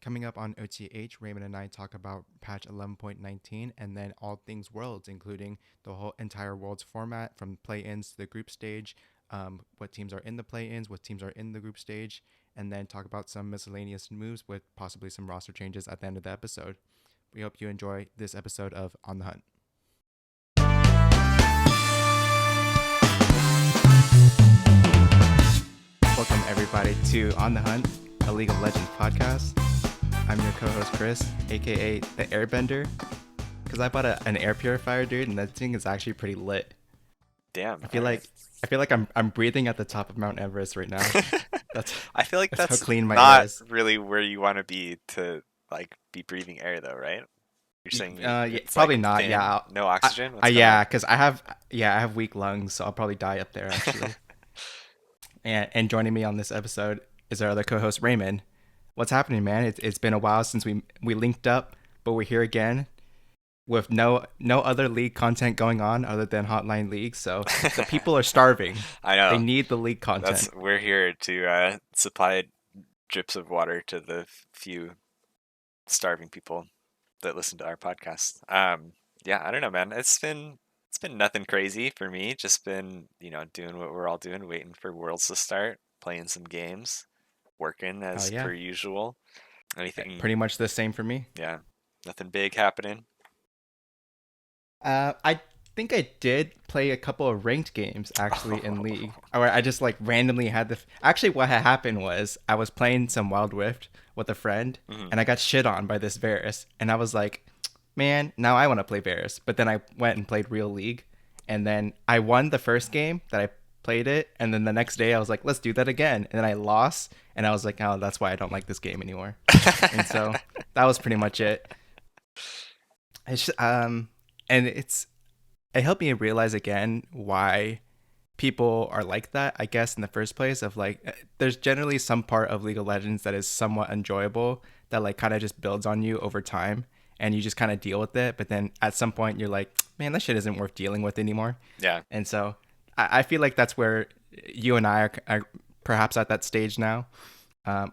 Coming up on OTH, Raymond and I talk about patch 11.19 and then all things worlds, including the whole entire worlds format from play-ins to the group stage, what teams are in the play-ins, what teams are in the group stage, and then talk about some miscellaneous moves with possibly some roster changes at the end of the episode. We hope you enjoy this episode of On the Hunt. Welcome everybody to On the Hunt, a League of Legends podcast. I'm your co-host Chris, aka the Airbender, because I bought an air purifier, dude, and that thing is actually pretty lit. Damn. I feel like I'm breathing at the top of Mount Everest right now. That's I feel like that's how that's clean my air not is. really where you want to be to like be breathing air though, right? You're saying Yeah, it's probably like not. thin, Yeah, no oxygen? What's going on? yeah, because I have weak lungs, so I'll probably die up there actually. And joining me on this episode is our other co-host Raymond. What's happening, man? It's been a while since we linked up, but we're here again with no other league content going on other than Hotline League. So the people are starving. I They know. need the league That's content. we're here to supply drips of water to the few starving people that listen to our podcast. Yeah, I don't know, man. It's been nothing crazy for me. Just been, doing what we're all doing, waiting for Worlds to start, playing some games, working Oh as yeah, per usual. Anything, pretty much the same for me. yeah, nothing big happening. I think I did play a couple of ranked games actually in League. Or I just like randomly had Actually, what had happened was I was playing some Wild Rift with a friend, Mhm. and I got shit on by this Varus, and I was like, man, now I want to play Varus. But then I went and played real League, and then I won the first game that I played it, and then the next day I was like, let's do that again, and then I lost, and I was like, oh, that's why I don't like this game anymore. And so that was pretty much it. It's and it helped me realize again why people are like that, I guess, in the first place. Of like, there's generally some part of League of Legends that is somewhat enjoyable that like kind of just builds on you over time, and you just kind of deal with it. But then at some point, you're like, man, that shit isn't worth dealing with anymore. Yeah. And so I feel like that's where you and I are perhaps at that stage now,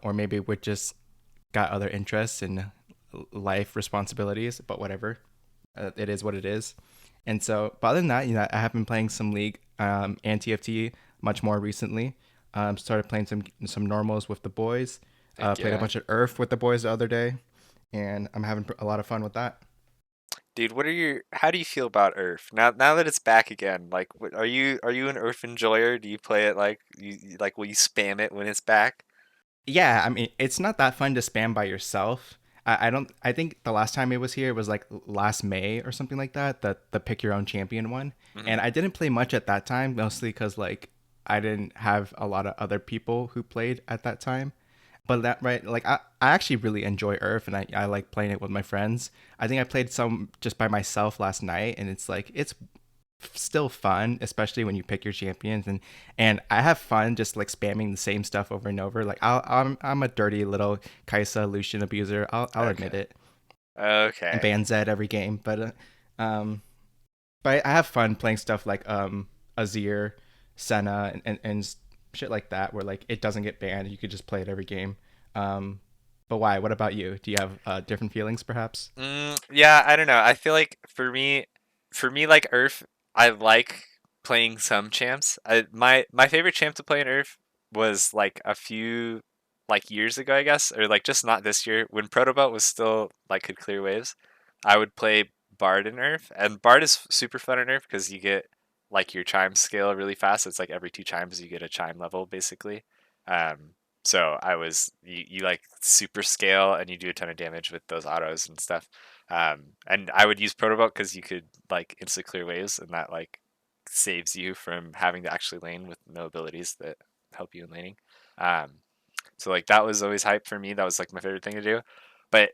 or maybe we're just got other interests and life responsibilities, but whatever. It is what it is. And so, but other than that, I have been playing some League and TFT much more recently. Started playing some normals with the boys. Heck Played a yeah. bunch of Earth with the boys the other day, and I'm having a lot of fun with that. Dude, how do you feel about Earth? Now that it's back again, like are you an Earth enjoyer? Do you play it like like will you spam it when it's back? Yeah, I mean, it's not that fun to spam by yourself. I don't. I think the last time it was here was like last May or something like that. The pick your own champion one, Hmm. and I didn't play much at that time, mostly because like I didn't have a lot of other people who played at that time. But that right, like I actually really enjoy Earth, and I like playing it with my friends. I think I played some just by myself last night, and it's like it's still fun, especially when you pick your champions, and I have fun just like spamming the same stuff over and over. Like I'm a dirty little Kaisa Lucian abuser. I'll admit Okay. it. And Okay. ban Zed every game, um, but I have fun playing stuff like Azir, Senna, and shit like that, where like it doesn't get banned. You could just play it every game. Um, but why? What about you? Do you have different feelings, perhaps? Yeah, I don't know. I feel like for me, like Earth, I like playing some champs. My favorite champ to play in Earth was like a few like years ago, I guess, or like just not this year when Protobot was still like could clear waves. I would play Bard in Earth, and Bard is super fun in Earth because you get like your chime scale really fast. It's like every two chimes you get a chime level basically. Um, so you like super scale and you do a ton of damage with those autos and stuff. And I would use Protobot because you could like insta clear waves and that like saves you from having to actually lane with no abilities that help you in laning. Um, so like that was always hype for me. That was like my favorite thing to do. But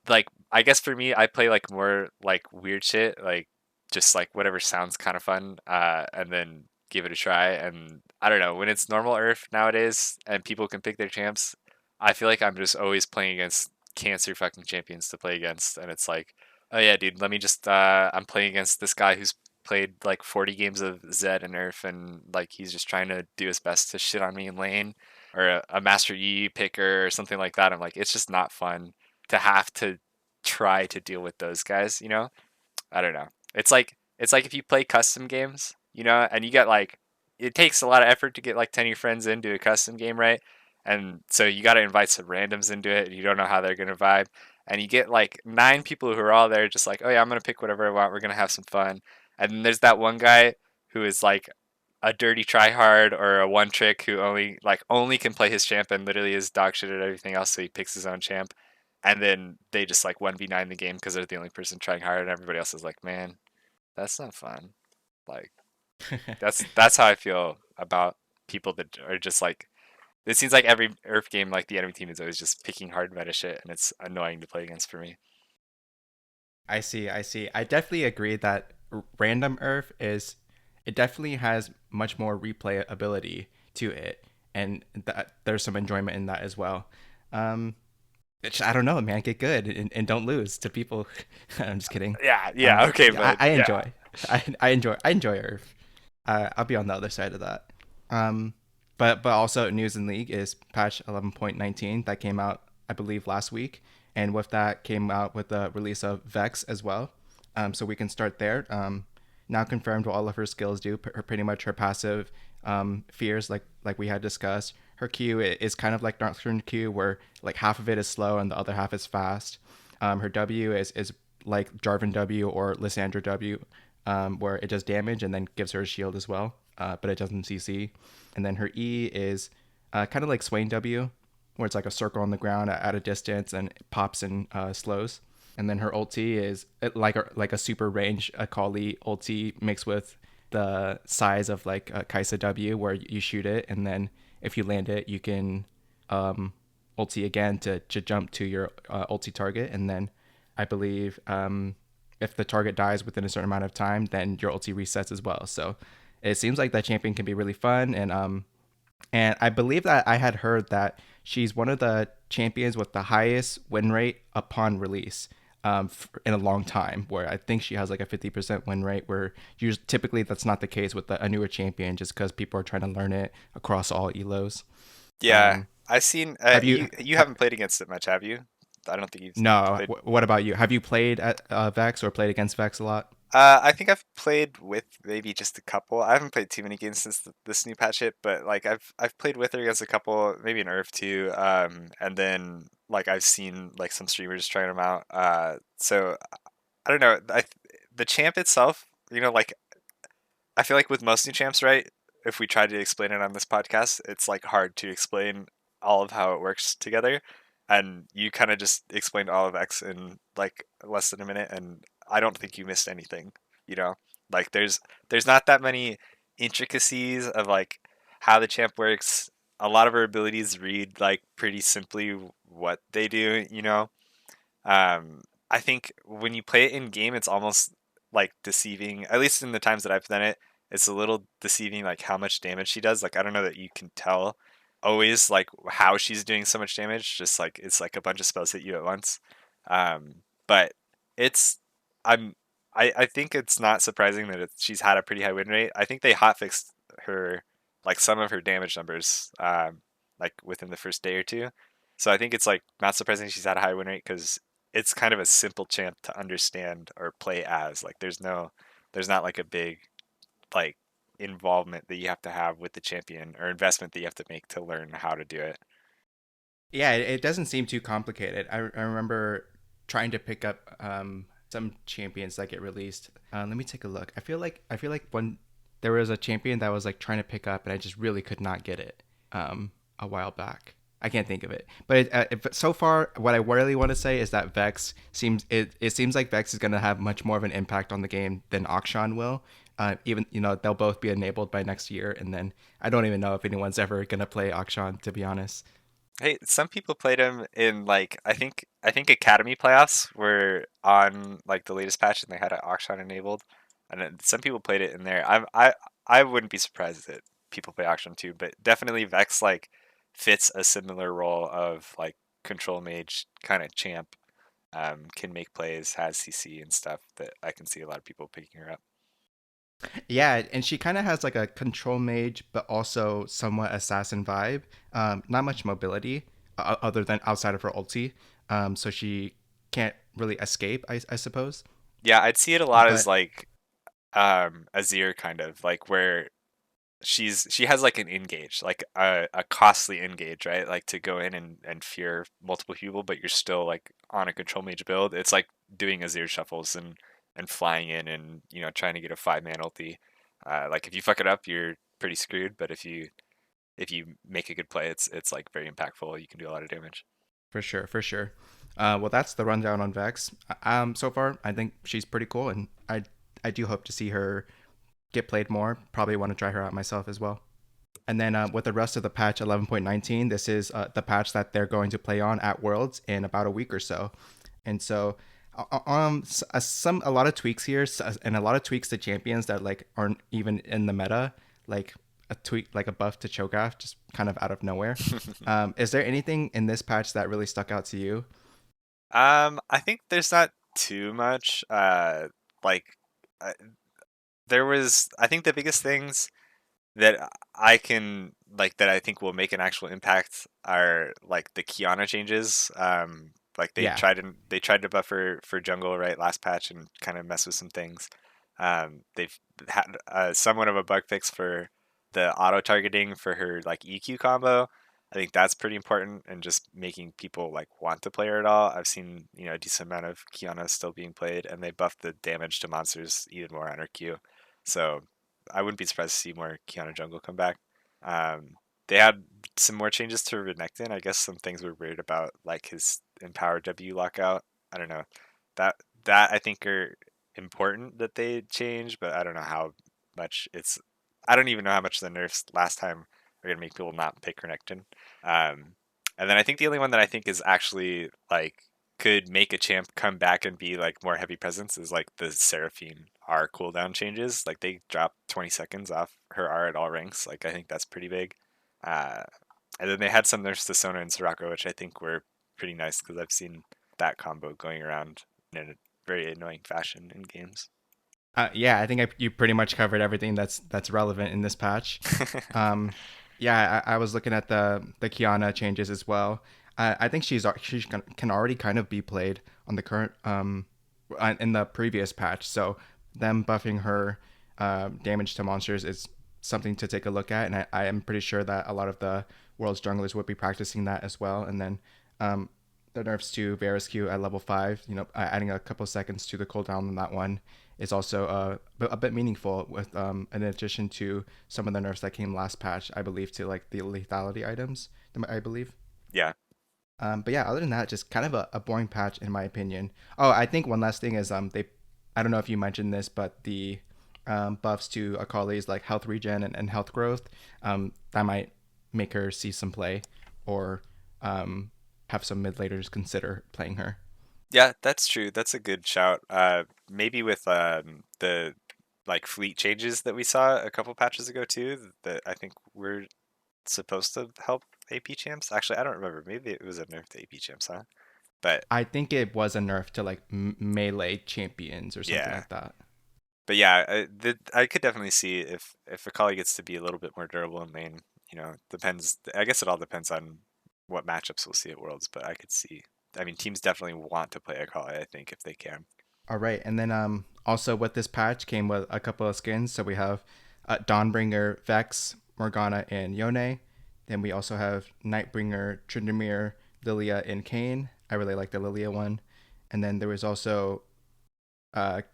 like I guess for me, I play like more like weird shit, like just like whatever sounds kind of fun, and then give it a try. And I don't know when it's normal Earth nowadays, and people can pick their champs. I feel like I'm just always playing against cancer fucking champions to play against, and it's like, oh yeah, dude, let me just I'm playing against this guy who's played like 40 games of Zed and Earth, and like he's just trying to do his best to shit on me in lane or a Master Yi picker or something like that. I'm like, it's just not fun. to have to try to deal with those guys, you know? I don't know. It's like if you play custom games, you know, and you get like it takes a lot of effort to get like 10 of your friends into a custom game, right? And so you got to invite some randoms into it. And you don't know how they're going to vibe. And you get like 9 people who are all there just like, "Oh yeah, I'm going to pick whatever I want. We're going to have some fun." And then there's that one guy who is like a dirty tryhard or a one trick who only can play his champ and literally is dog shit at everything else, so he picks his own champ. And then they just like 1v9 the game because they're the only person trying hard, and everybody else is like, "Man, that's not fun." Like that's how I feel about people that are just like. It seems like every Earth game, like the enemy team is always just picking hard meta shit, and it's annoying to play against for me. I see. I see. I definitely agree that random Earth is it definitely has much more replay ability to it, and that there's some enjoyment in that as well. Um, I don't know, man. Get good and don't lose to people. I'm just kidding. Yeah, yeah, okay, Yeah, but I yeah, enjoy. I enjoy Earth. I'll be on the other side of that. Um, but also news in League is patch 11.19 that came out I believe last week, and with that came out with the release of Vex as well. So we can start there. Now confirmed what all of her skills do. Pretty much her passive fears, like we had discussed. Her Q is kind of like Nocturne Q, where like half of it is slow and the other half is fast. Her W is like Jarvan W or Lysandra W, where it does damage and then gives her a shield as well, but it doesn't CC. And then her E is kind of like Swain W, where it's like a circle on the ground at a distance and it pops and slows. And then her ulti is like a super range Akali ulti mixed with the size of like a Kaisa W, where you shoot it and then if you land it, you can ulti again to jump to your ulti target. And then I believe if the target dies within a certain amount of time, then your ulti resets as well. So it seems like that champion can be really fun. And I believe that I had heard that she's one of the champions with the highest win rate upon release in a long time, where I think she has like a 50% win rate, where typically that's not the case with a newer champion just because people are trying to learn it across all elos. yeah. Um, I've seen have you, you haven't played against it much, have you? I don't think you've no, played. what about you? Have you played at Vex or played against Vex a lot? I think I've played with maybe just a couple. I haven't played too many games since this new patch hit, but like I've played with her against a couple, maybe an Earth too. And then like I've seen like some streamers trying them out. So I don't know. The champ itself, you know, like I feel like with most new champs, right? If we try to explain it on this podcast, it's like hard to explain all of how it works together. And you kind of just explained all of X in like less than a minute, and I don't think you missed anything. You know, like there's not that many intricacies of like how the champ works. A lot of her abilities read like pretty simply what they do. You know, I think when you play it in game, it's almost like deceiving. At least in the times that I've done it, it's a little deceiving, like how much damage she does. Like I don't know that you can tell always like how she's doing so much damage. Just like it's like a bunch of spells hit you at once. But it's I'm I think it's not surprising that she's had a pretty high win rate. I think they hotfixed her like some of her damage numbers like within the first day or two. So I think it's like not surprising she's had a high win rate because it's kind of a simple champ to understand or play as. Like there's not like a big like involvement that you have to have with the champion or investment that you have to make to learn how to do it. Yeah, it doesn't seem too complicated. I remember trying to pick up some champions that get released. Let me take a look. I feel like when there was a champion that I was like trying to pick up and I just really could not get it a while back. I can't think of it, but so far, what I really want to say is that Vex it seems like Vex is going to have much more of an impact on the game than Akshan will. Even they'll both be enabled by next year, and then I don't even know if anyone's ever going to play Akshan, to be honest. Hey, some people played him in like I think Academy playoffs were on like the latest patch and they had an auction enabled, and then some people played it in there. I wouldn't be surprised that people play auction too, but definitely Vex like fits a similar role of like control mage kind of champ. Can make plays, has CC and stuff that I can see a lot of people picking her up. Yeah, and she kind of has like a control mage, but also somewhat assassin vibe. Not much mobility, other than outside of her ulti. so she can't really escape, I suppose. Yeah, I'd see it a lot as But like Azir kind of like where she has like an engage, like a costly engage, right? Like to go in and fear multiple people, but you're still like on a control mage build. It's like doing Azir shuffles and flying in and trying to get a 5-man ulti. Like if you fuck it up, you're pretty screwed. But if you make a good play, it's like very impactful. You can do a lot of damage. for sure, for sure. Well, that's the rundown on Vex. So far, I think she's pretty cool, and I do hope to see her get played more. Probably want to try her out myself as well. And then with the rest of the patch 11.19, this is the patch that they're going to play on at Worlds in about a week or so. And so, a lot of tweaks here, and a lot of tweaks to champions that like aren't even in the meta, like a tweak, like a buff to Cho'Gath, just kind of out of nowhere. Is there anything in this patch that really stuck out to you? I think there's not too much. Like uh, I think the biggest things that I can like that I think will make an actual impact are like the Kiana changes. Like Yeah, they tried to buffer for jungle right last patch and kind of mess with some things. They've had somewhat of a bug fix for the auto targeting for her like EQ combo. I think that's pretty important and just making people like want to play her at all. I've seen a decent amount of Kiana still being played, and they buffed the damage to monsters even more on her Q. So I wouldn't be surprised to see more Kiana Jungle come back. Um, they had some more changes to Renekton. I guess some things were weird about like his empowered W lockout. I don't know. That that I think are important that they change, but I don't know how much it's. I don't even know how much the nerfs last time are gonna make people not pick Renekton. Um, and then I think the only one that I think is actually like could make a champ come back and be like more heavy presence is like the Seraphine R cooldown changes. Like they drop 20 seconds off her R at all ranks. Like I think that's pretty big. Uh, and then they had some nerfs to Sona and Soraka, which I think were pretty nice because I've seen that combo going around in a very annoying fashion in games. yeah. I think you pretty much covered everything that's relevant in this patch. Um, yeah, I was looking at the Kiana changes as well. I think she can already kind of be played on the current in the previous patch. So them buffing her damage to monsters is something to take a look at, and I am pretty sure that a lot of the world's junglers would be practicing that as well. And then um, the nerfs to Varus Q at level 5, adding a couple seconds to the cooldown on that one is also a bit meaningful with in addition to some of the nerfs that came last patch, I believe, to like the lethality items, I believe. Yeah. But yeah, other than that, just kind of a boring patch in my opinion. Oh, I think one last thing is I don't know if you mentioned this, but the buffs to Akali's like health regen and health growth, that might make her see some play, or have some mid laners consider playing her. Yeah, that's true. That's a good shout. Maybe with the like fleet changes that we saw a couple patches ago too, that I think we're supposed to help AP champs. Actually, I don't remember. Maybe it was a nerf to AP champs, huh? But I think it was a nerf to like melee champions or something yeah, like that. but yeah, I could definitely see if Akali gets to be a little bit more durable in lane. Depends. I guess it all depends on what matchups we'll see at Worlds. But I could see. I mean, teams definitely want to play Akali. I think if they can. All right, and then also with this patch came with a couple of skins. So we have Dawnbringer, Vex, Morgana, and Yone. Then we also have Nightbringer, Tryndamere, Lilia, and Kane. I really like the Lilia one. And then there was also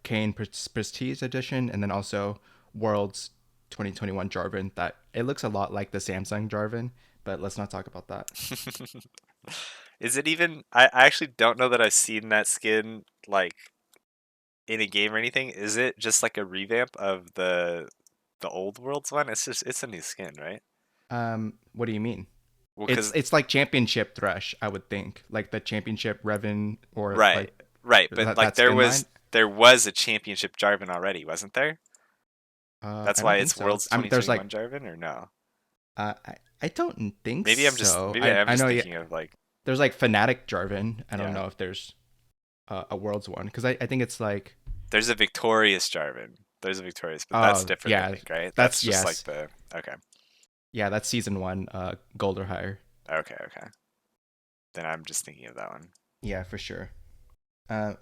Kane Prestige Edition, and then also Worlds 2021 Jarvan. That it looks a lot like the Samsung Jarvan, but let's not talk about that. Is it even? I actually don't know that I've seen that skin like in a game or anything. Is it just like a revamp of the old Worlds one? It's a new skin, right? What do you mean? Well, It's because it's like championship Thresh, I would think, like the championship Revan or right, like right, but like that skin line. there was a championship Jarvan already, wasn't there? That's I why don't think it's so. Worlds There's like 2021 Jarvan, or no? I don't think so. Maybe I'm I just know thinking of like there's like Fnatic Jarvan. I don't yeah. know if there's a Worlds one because I think it's like There's a Victorious Jarvan. There's a Victorious, but that's oh different, I yeah, think, right? That's that's just like yes, the okay, yeah, that's season one, gold or higher. okay. Then I'm just thinking of that one. Yeah, for sure.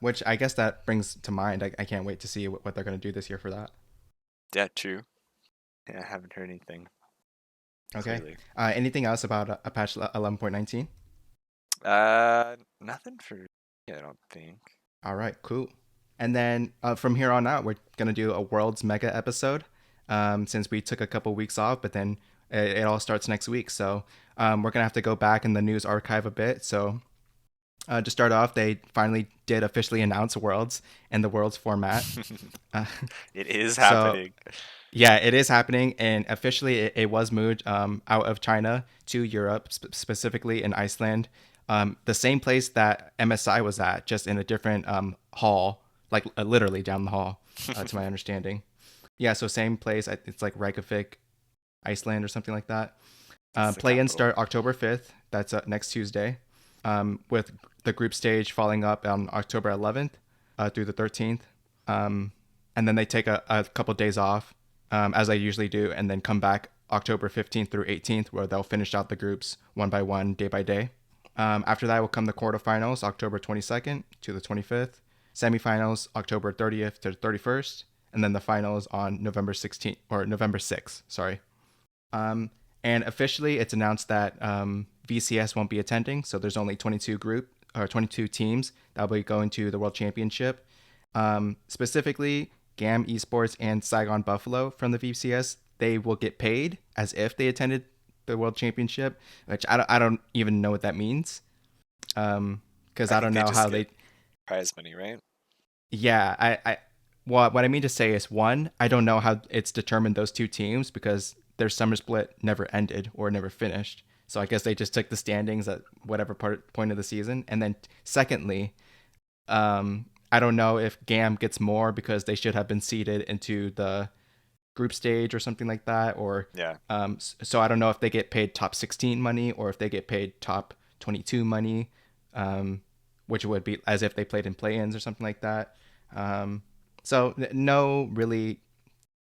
Which I guess that brings to mind. I can't wait to see what they're going to do this year for that. Yeah, true. Yeah, I haven't heard anything Okay. clearly. Anything else about patch 11.19? Nothing for me, I don't think. All right, cool. And then from here on out, we're gonna do a Worlds Mega episode. Since we took a couple weeks off, but then it all starts next week, so we're gonna have to go back in the news archive a bit. So to start off, they finally did officially announce Worlds and the Worlds format. Uh, It is so happening. yeah, it is happening, and officially it was moved out of China to Europe, specifically in Iceland, the same place that MSI was at, just in a different hall, like literally down the hall, to my understanding. Yeah, so same place. It's like Reykjavik, Iceland, or something like that. It's the Play-ins capital. start October 5th. That's next Tuesday, with the group stage following up on October 11th through the 13th. And then they take a couple days off, as I usually do, and then come back October 15th through 18th, where they'll finish out the groups one by one, day by day. After that will come the quarterfinals, October 22nd to the 25th, semifinals, October 30th to the 31st, and then the finals on November 16th or November 6th. Sorry. Um, and officially, it's announced that VCS won't be attending, so there's only 22 teams that will be going to the World Championship. Specifically, GAM Esports and Saigon Buffalo from the VCS, they will get paid as if they attended the World Championship, which I don't even know what that means. Because I I think don't they know just how get they. prize money, right? Yeah, what I mean to say is, one, I don't know how it's determined those two teams because their summer split never ended or never finished. So I guess they just took the standings at whatever point of the season. And then secondly, I don't know if GAM gets more because they should have been seeded into the group stage or something like that, or Yeah. so I don't know if they get paid top 16 money or if they get paid top 22 money, um, which would be as if they played in play-ins or something like that. Um, so no really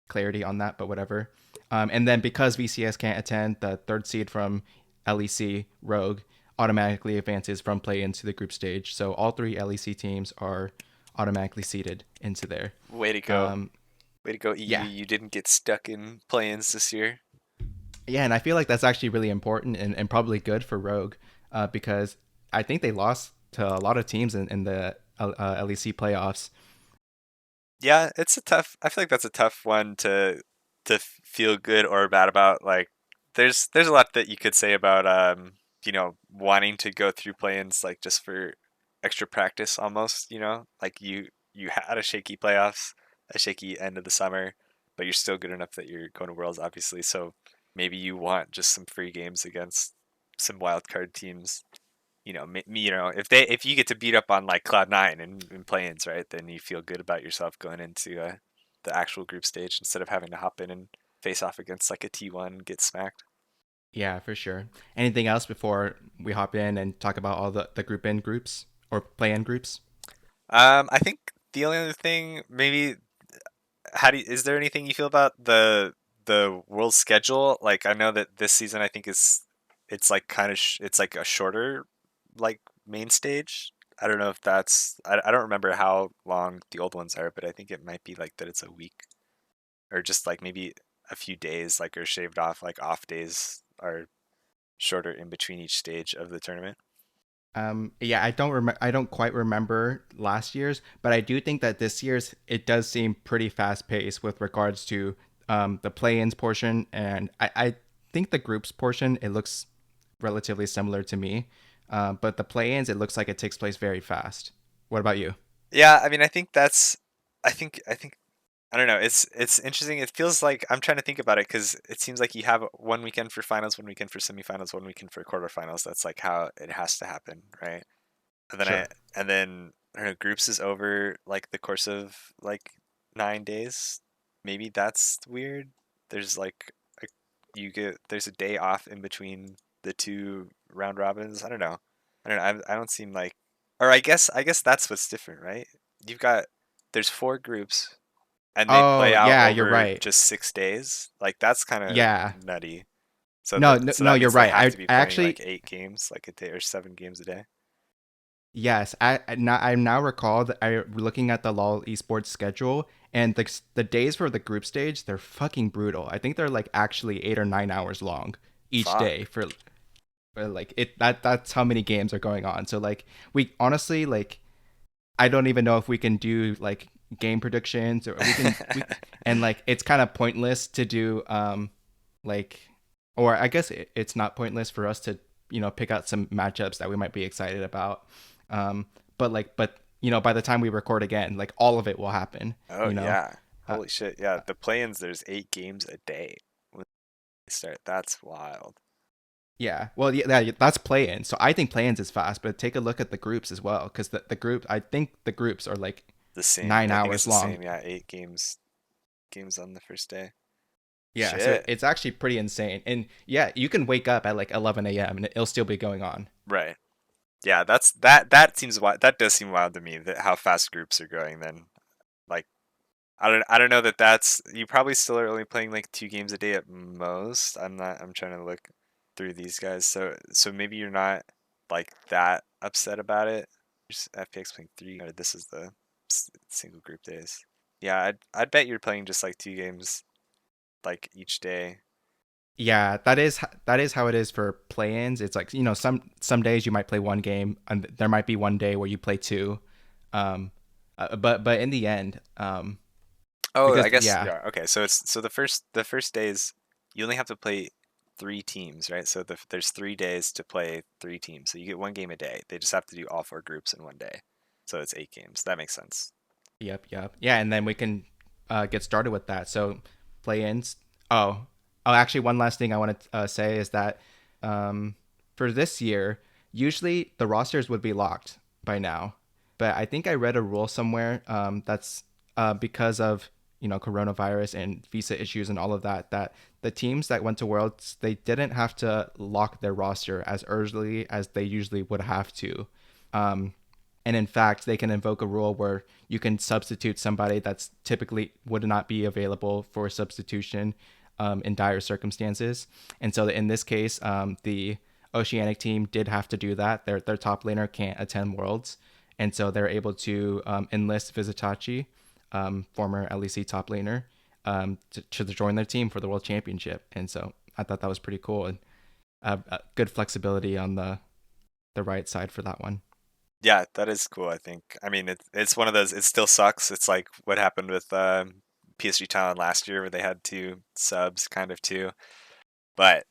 clarity on that, but whatever. And then because VCS can't attend, the third seed from LEC Rogue automatically advances from play-ins to the group stage. So all three LEC teams are automatically seeded into there. Way to go. Um, Way to go, EU. yeah, You didn't get stuck in play-ins this year. Yeah, and I feel like that's actually really important and probably good for Rogue, because I think they lost to a lot of teams in the LEC playoffs. Yeah, it's a tough. I feel like that's a tough one to feel good or bad about. Like, there's a lot that you could say about wanting to go through play-ins like just for extra practice almost. Like you had a shaky playoffs, a shaky end of the summer, but you're still good enough that you're going to Worlds, obviously. So maybe you want just some free games against some wild card teams. If you get to beat up on like Cloud9 in play-ins, right, then you feel good about yourself going into the actual group stage instead of having to hop in and face off against like a T1 and get smacked. Yeah, for sure. Anything else before we hop in and talk about all the group in groups or play in groups? I think the only other thing, maybe, is there anything you feel about the world schedule? Like, I know that this season I think it's like kind of it's like a shorter like main stage. I don't know if I don't remember how long the old ones are, but I think it might be like that it's a week or just like maybe a few days like are shaved off, like off days are shorter in between each stage of the tournament. Yeah, I don't quite remember last year's, but I do think that this year's it does seem pretty fast paced with regards to the play-ins portion, and I think the groups portion it looks relatively similar to me, but the play-ins it looks like it takes place very fast. What about you? Yeah, I mean, I think I don't know. It's interesting. It feels like I'm trying to think about it because it seems like you have one weekend for finals, one weekend for semifinals, one weekend for quarterfinals. That's like how it has to happen, right? And then I Sure. and then I don't know. Groups is over like the course of like 9 days. Maybe that's weird. There's like a, there's a day off in between the two round robins. I don't know. I don't know. I don't seem like, or I guess that's what's different, right? You've got there's four groups and they Oh play out yeah, you're over right. just 6 days. Like that's kind of Yeah. nutty. So No, no, so no, that you're means they right. have to be I playing like actually 8 games like a day or 7 games a day. Yes, I now recall that I looking at the LoL esports schedule, and the days for the group stage, they're fucking brutal. I think they're like actually 8 or 9 hours long each day Fuck. for like it. That's how many games are going on. So like we honestly like I don't even know if we can do like game predictions, or we and like it's kind of pointless to do like, or I guess it's not pointless for us to pick out some matchups that we might be excited about. um but by the time we record again, like all of it will happen, Oh you know. yeah. uh, Holy shit. Yeah, the play-ins, there's 8 games a day when they start. That's wild. yeah, well, yeah, that's play-in. So I think play-ins is fast, but take a look at the groups as well, because the group, I think the groups are like The same. nine I think it's hours the long. same. Yeah, 8 games on the first day. Yeah, so Shit. it's actually pretty insane. And yeah, you can wake up at like 11 a.m. and it'll still be going on. Right. Yeah, that seems wild. That does seem wild to me, that how fast groups are going then. Like I don't know that that's you probably still are only playing like 2 games a day at most. I'm trying to look through these guys. So maybe you're not like that upset about it. Just FPX playing 3, or this is the single group days. Yeah, I'd bet you're playing just like 2 games like each day. Yeah, that is how it is for play-ins. It's like, some days you might play one game, and there might be one day where you play two. Um, but in the end, Oh, I because guess yeah, yeah. Okay, so the first days you only have to play 3 teams, right? So there's 3 days to play 3 teams. So you get 1 game a day. They just have to do all 4 groups in one day. So it's 8 games. That makes sense. yep, yeah, and then we can get started with that. So play-ins. Actually, one last thing I want to say is that for this year, usually the rosters would be locked by now, but I think I read a rule somewhere that's because of coronavirus and visa issues and all of that, that the teams that went to Worlds, they didn't have to lock their roster as early as they usually would have to. Um, and in fact, they can invoke a rule where you can substitute somebody that's typically would not be available for substitution in dire circumstances. And so in this case, the Oceanic team did have to do that. Their top laner can't attend Worlds, and so they're able to enlist Vizitachi, former LEC top laner, to join their team for the World Championship. And so I thought that was pretty cool, and good flexibility on the right side for that one. Yeah, that is cool, I think. I mean, it's one of those. It still sucks. It's like what happened with PSG Talon last year, where they had 2 subs, kind of too. But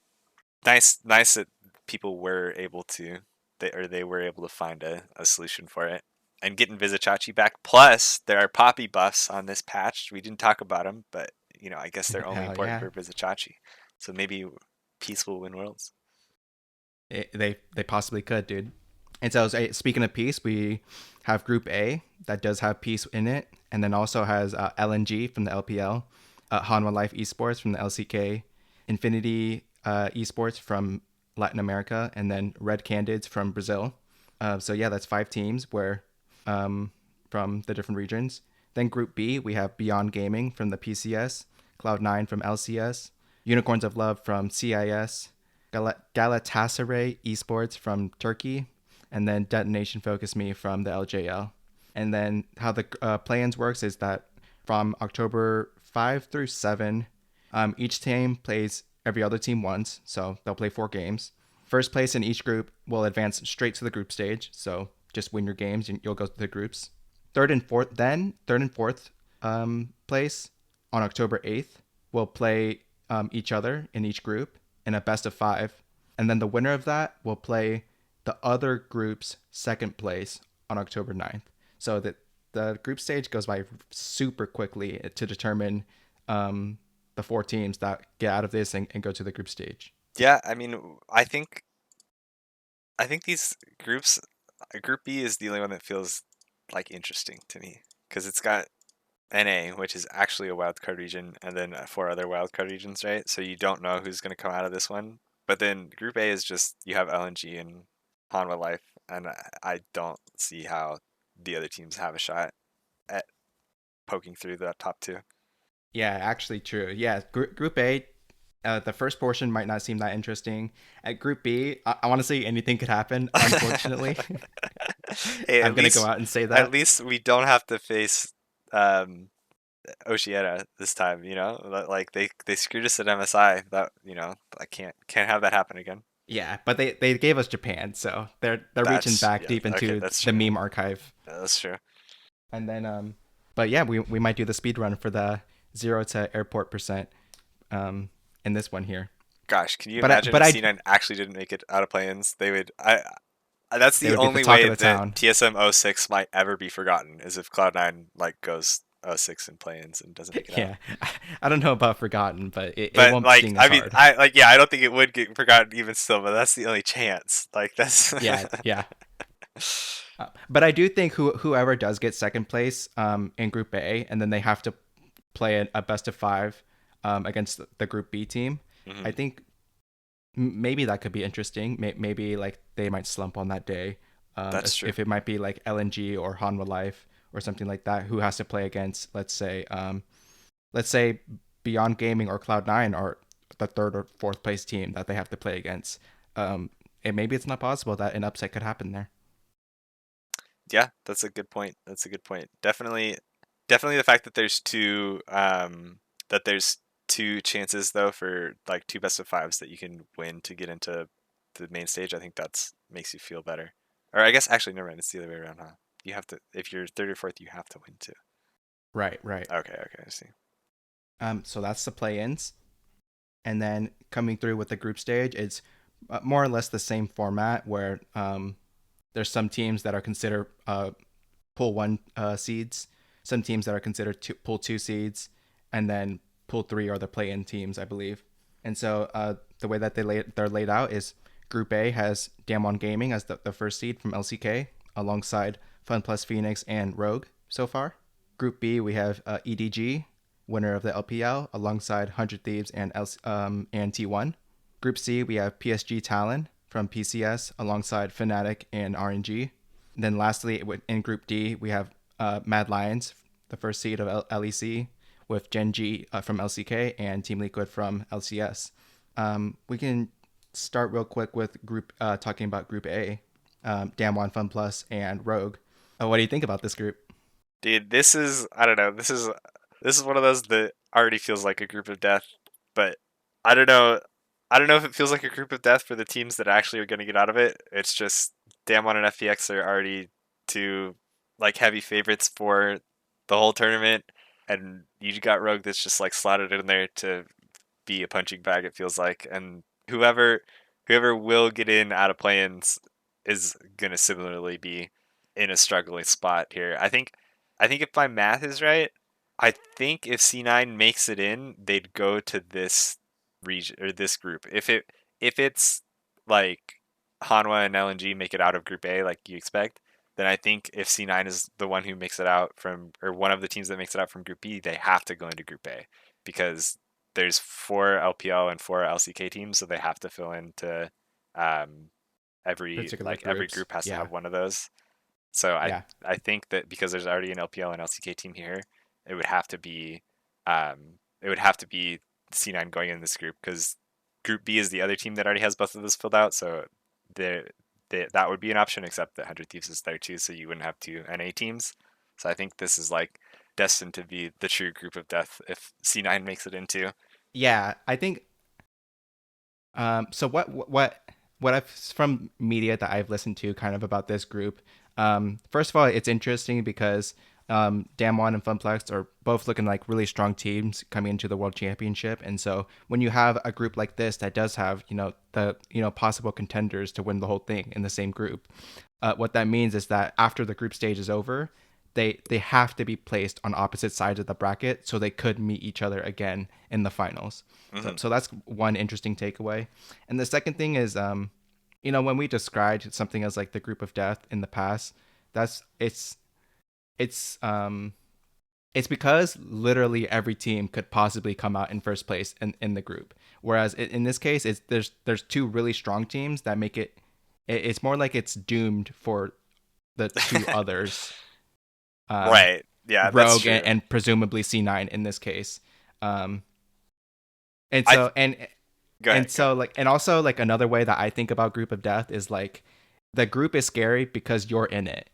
nice that people were able to they were able to find a solution for it and getting Vizicachi back. Plus, there are poppy buffs on this patch. We didn't talk about them, but I guess they're only Hell important yeah. for Vizicachi. So maybe Peace will win Worlds. They possibly could, dude. And so, speaking of peace, we have Group A that does have peace in it, and then also has LNG from the LPL, Hanwha Life Esports from the LCK, Infinity Esports from Latin America, and then Red Candids from Brazil. So yeah, that's 5 teams where from the different regions. Then Group B, we have Beyond Gaming from the PCS, Cloud9 from LCS, Unicorns of Love from CIS, Galatasaray Esports from Turkey, and then Detonation Focus Me from the LJL. And then how the play-ins works is that from October 5 through 7, each team plays every other team once, so they'll play 4 games. First place in each group will advance straight to the group stage, so just win your games and you'll go to the groups. Third and fourth place on October 8th will play each other in each group in a best of 5, and then the winner of that will play the other group's second place on October 9th. So that the group stage goes by super quickly to determine the 4 teams that get out of this and go to the group stage. Yeah, I mean, I think these groups, Group B is the only one that feels like interesting to me because it's got NA, which is actually a wildcard region, and then 4 other wildcard regions, right? So you don't know who's going to come out of this one. But then Group A is just you have LNG and Hanwha Life, and I don't see how the other teams have a shot at poking through the top 2. Yeah, actually true. Yeah, Group A, the first portion might not seem that interesting. At Group B, I want to say anything could happen, unfortunately. Hey, I'm gonna go out and say at that. least we don't have to face um Oceana this time, you know? Like they screwed us at MSI. That, you know, I can't have that happen again. Yeah, but they gave us Japan, so they're reaching That's back yeah, deep okay, into that's the true. meme archive. Yeah, that's true. And then but yeah, we might do the speed run for the 0 to airport percent in this one here. Gosh, can you But I imagine but if I C9 actually didn't make it out of play-ins? They would that's they the would be the only talk way of the that town. TSM 06 might ever be forgotten is if Cloud9 like goes 06 in play-ins and doesn't make it out. Yeah. I don't know about forgotten, but it But won't like sting as I mean hard. I like yeah, I don't think it would get forgotten even still, but that's the only chance. Like that's Yeah, yeah. But I do think whoever does get second place in Group A, and then they have to play a best of five against the Group B team. I Mhm. think maybe that could be interesting. Maybe like they might slump on that day. That's true. If it might be like LNG or Hanwha Life or something like that, who has to play against, let's say Beyond Gaming or Cloud9 are the third or fourth place team that they have to play against. And maybe it's not possible that an upset could happen there. Yeah, that's a good point. That's a good point. Definitely the fact that there's two chances though for like two best of fives that you can win to get into the main stage. I think that's makes you feel better. Or I guess actually never mind, it's the other way around, huh? You have to if you're third or fourth, you have to win too. Right, right. Okay, okay, I see. So that's the play-ins, and then coming through with the group stage, it's more or less the same format where there's some teams that are considered pool one seeds, some teams that are considered pool two seeds, and then pool three are the play-in teams, I believe. And so the way that they're laid out is Group A has Damwon Gaming as the first seed from LCK, alongside Fun Plus Phoenix and Rogue so far. Group B we have EDG, winner of the LPL, alongside 100 Thieves and T1. Group C we have PSG Talon from PCS, alongside Fnatic and RNG. And then lastly, in Group D, we have Mad Lions, the first seed of LEC, with Gen G from LCK and Team Liquid from LCS. We can start real quick with talking about Group A, Damwon, Fun Plus, and Rogue. What do you think about this group? Dude, this is I don't know. This is one of those that already feels like a group of death, but I don't know. I don't know if it feels like a group of death for the teams that actually are going to get out of it. It's just Damwon and FPX are already two like heavy favorites for the whole tournament, and you got Rogue that's just like slotted in there to be a punching bag. It feels like, and whoever will get in out of play-ins is going to similarly be in a struggling spot here. I think if my math is right, I think if C9 makes it in, they'd go to this region or this group. If it's like Hanwha and LNG make it out of Group A like you expect, then I think if C9 is the one who makes it out from or one of the teams that makes it out from Group B, they have to go into Group A because there's four LPL and four LCK teams, so they have to fill into um, Particular every groups. group has to Yeah, have one of those. So yeah. I think that because there's already an LPL and LCK team here, it would have to be it would have to be C9 going in this group because Group B is the other team that already has both of those filled out. So that would be an option, except that 100 Thieves is there too, so you wouldn't have two NA teams. So I think this is like destined to be the true group of death if C9 makes it into. Yeah, I think so what I've from media that I've listened to kind of about this group. First of all, it's interesting because Damwon and Funplex are both looking like really strong teams coming into the World Championship, and so when you have a group like this that does have the possible contenders to win the whole thing in the same group, what that means is that after the group stage is over, they have to be placed on opposite sides of the bracket so they could meet each other again in the finals. So Hmm. so that's one interesting takeaway. And the second thing is when we described something as like the group of death in the past, that's it's it's because literally every team could possibly come out in first place in the group. Whereas in this case, there's two really strong teams that make it's more like it's doomed for the two others, um, Right. Yeah, that's Rogue true. and presumably C9 in this case. Um, and I so and Go and ahead. Go so ahead. like and also like another way that I think about group of death is like the group is scary because you're in it.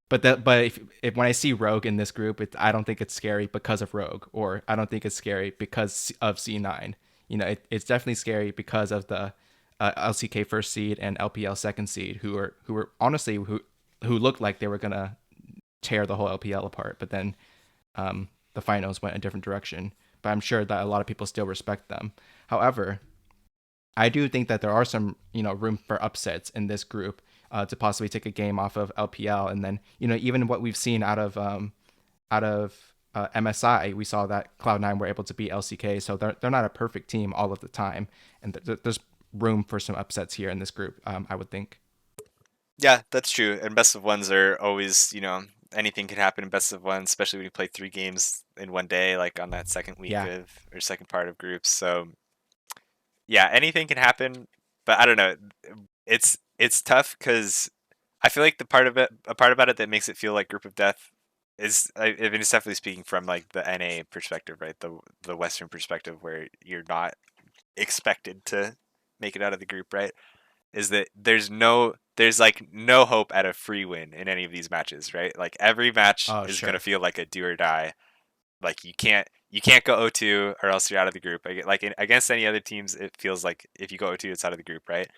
But if when I see Rogue in this group, I don't think it's scary because of Rogue, or I don't think it's scary because of C9. It's definitely scary because of the LCK first seed and LPL second seed, who were honestly who looked like they were gonna tear the whole LPL apart, but then the finals went a different direction. But I'm sure that a lot of people still respect them. However, I do think that there are some, room for upsets in this group to possibly take a game off of LPL, and then even what we've seen out of MSI, we saw that Cloud9 were able to beat LCK, so they're not a perfect team all of the time, and there's room for some upsets here in this group. I would think. Yeah, that's true. And best of ones are always, anything can happen in best of ones, especially when you play 3 games in one day, like on that second week Yeah. of or second part of groups. So yeah, anything can happen, but I don't know. It's tough because I feel like a part about it that makes it feel like group of death is, I mean, it's definitely speaking from like the NA perspective, right? The Western perspective where you're not expected to make it out of the group, right? Is that there's like no hope at a free win in any of these matches, right? Like every match Oh, is gonna sure. feel like a do or die. Like you can't go 0-2 or else you're out of the group. Like against any other teams, it feels like if you go 0-2, it's out of the group, right?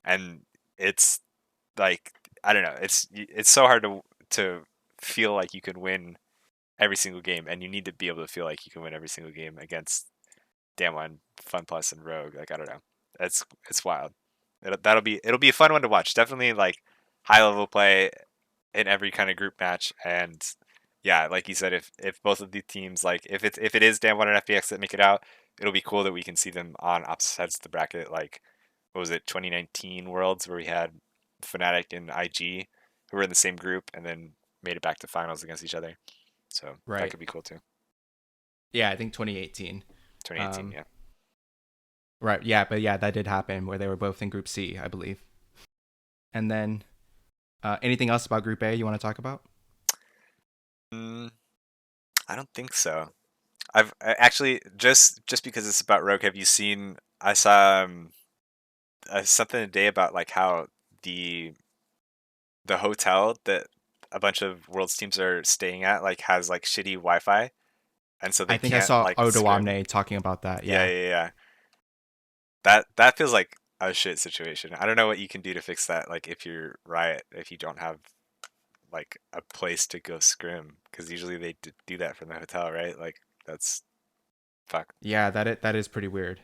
And it's like I don't know, it's so hard to feel like you can win every single game, and you need to be able to feel like you can win every single game against Damwon, Fun Plus, and Rogue. Like I don't know, it's wild. It'll be a fun one to watch. Definitely like high level play in every kind of group match, and yeah, like you said, if both of the teams like if it is Damwon and FPX that make it out, it'll be cool that we can see them on opposite sides of the bracket. Like what was it, 2019 Worlds where we had Fnatic and IG who were in the same group and then made it back to finals against each other. So that Right. could be cool too. Yeah, I think 2018. 2018, Um, yeah. right. Yeah, but yeah, that did happen where they were both in Group C, I believe. And then anything else about Group A you want to talk about? Mm, I don't think so. Actually just because it's about Rogue. Have you seen? I saw something today about like how the the hotel that a bunch of Worlds teams are staying at like has like shitty Wi-Fi, and so I they think I can't saw like Odo scrim. Omne talking about that. Yeah, Yeah. yeah, yeah. That feels like a shit situation. I don't know what you can do to fix that. Like if you're Riot, if you don't have like a place to go scrim, because usually they do that from the hotel, right? Like that's fuck. Yeah, that is pretty weird.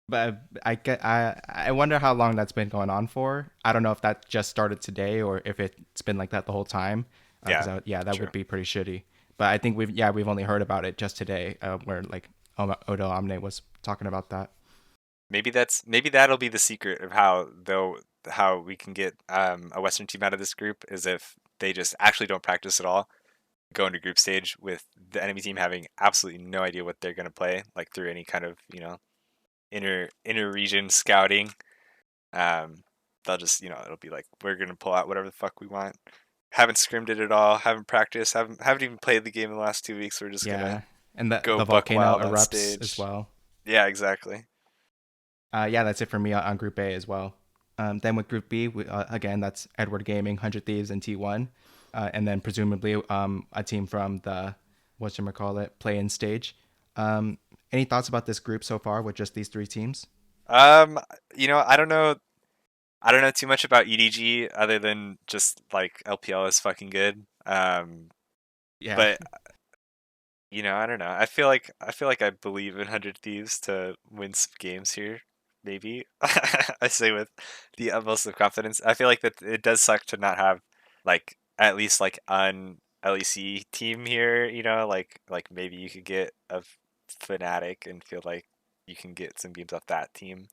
But I wonder how long that's been going on for. I don't know if that just started today or if it's been like that the whole time. Because Yeah, yeah, that true. would be pretty shitty. But I think we've only heard about it just today, where like Odo Omne was talking about that. Maybe that'll be the secret of how we can get a Western team out of this group is if they just actually don't practice at all, go into group stage with the enemy team having absolutely no idea what they're gonna play, like through any kind of inner region scouting. Um, they'll just it'll be like we're gonna pull out whatever the fuck we want. Haven't scrimmed it at all. Haven't practiced. Haven't even played the game in the last 2 weeks. We're just gonna Yeah, and go the buck volcano wild on erupts as stage. well. Yeah, exactly. Yeah, that's it for me on Group A as well. Then with Group B, again, that's Edward Gaming, 100 Thieves, and T1. And then presumably a team from the, call it, play-in stage. Any thoughts about this group so far with just these three teams? Um, I don't know. I don't know too much about EDG other than just like LPL is fucking good. Yeah, But I don't know. I feel like I believe in 100 Thieves to win some games here. Maybe I say with the utmost of confidence. I feel like that it does suck to not have like at least like an LEC team here. Like maybe you could get a Fnatic and feel like you can get some games off that team.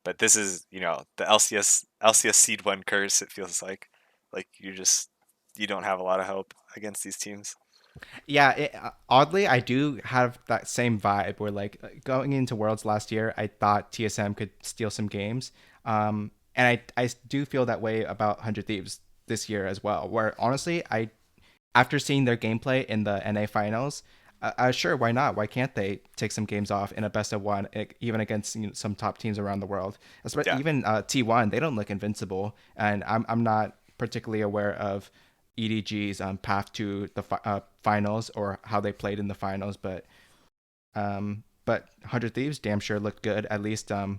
But this is the LCS seed one curse. It feels like you don't have a lot of hope against these teams. yeah. Oddly, I do have that same vibe where like going into Worlds last year, I thought TSM could steal some games. And I do feel that way about 100 Thieves this year as well. Where honestly, after seeing their gameplay in the NA finals, Sure, why not? Why can't they take some games off in a best of one, even against some top teams around the world? Yeah. Even T1, they don't look invincible, and I'm not particularly aware of EDG's path to the finals or how they played in the finals, but 100 Thieves damn sure looked good at least a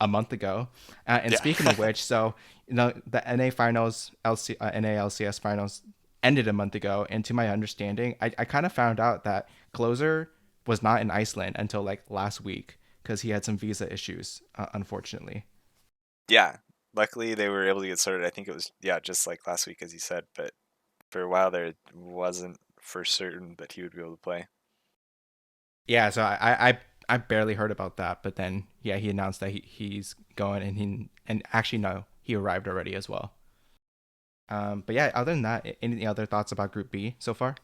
month ago. And Yeah. speaking of which, so the NA finals, NA LCS finals ended a month ago, and to my understanding, I kind of found out that Closer was not in Iceland until like last week because he had some visa issues, unfortunately. Yeah. Luckily, they were able to get started. I think it was, yeah, just like last week, as you said. But for a while there, it wasn't for certain that he would be able to play. Yeah, so I barely heard about that, but then yeah, he announced that he's going, and actually no, he arrived already as well. But yeah, other than that, any other thoughts about Group B so far?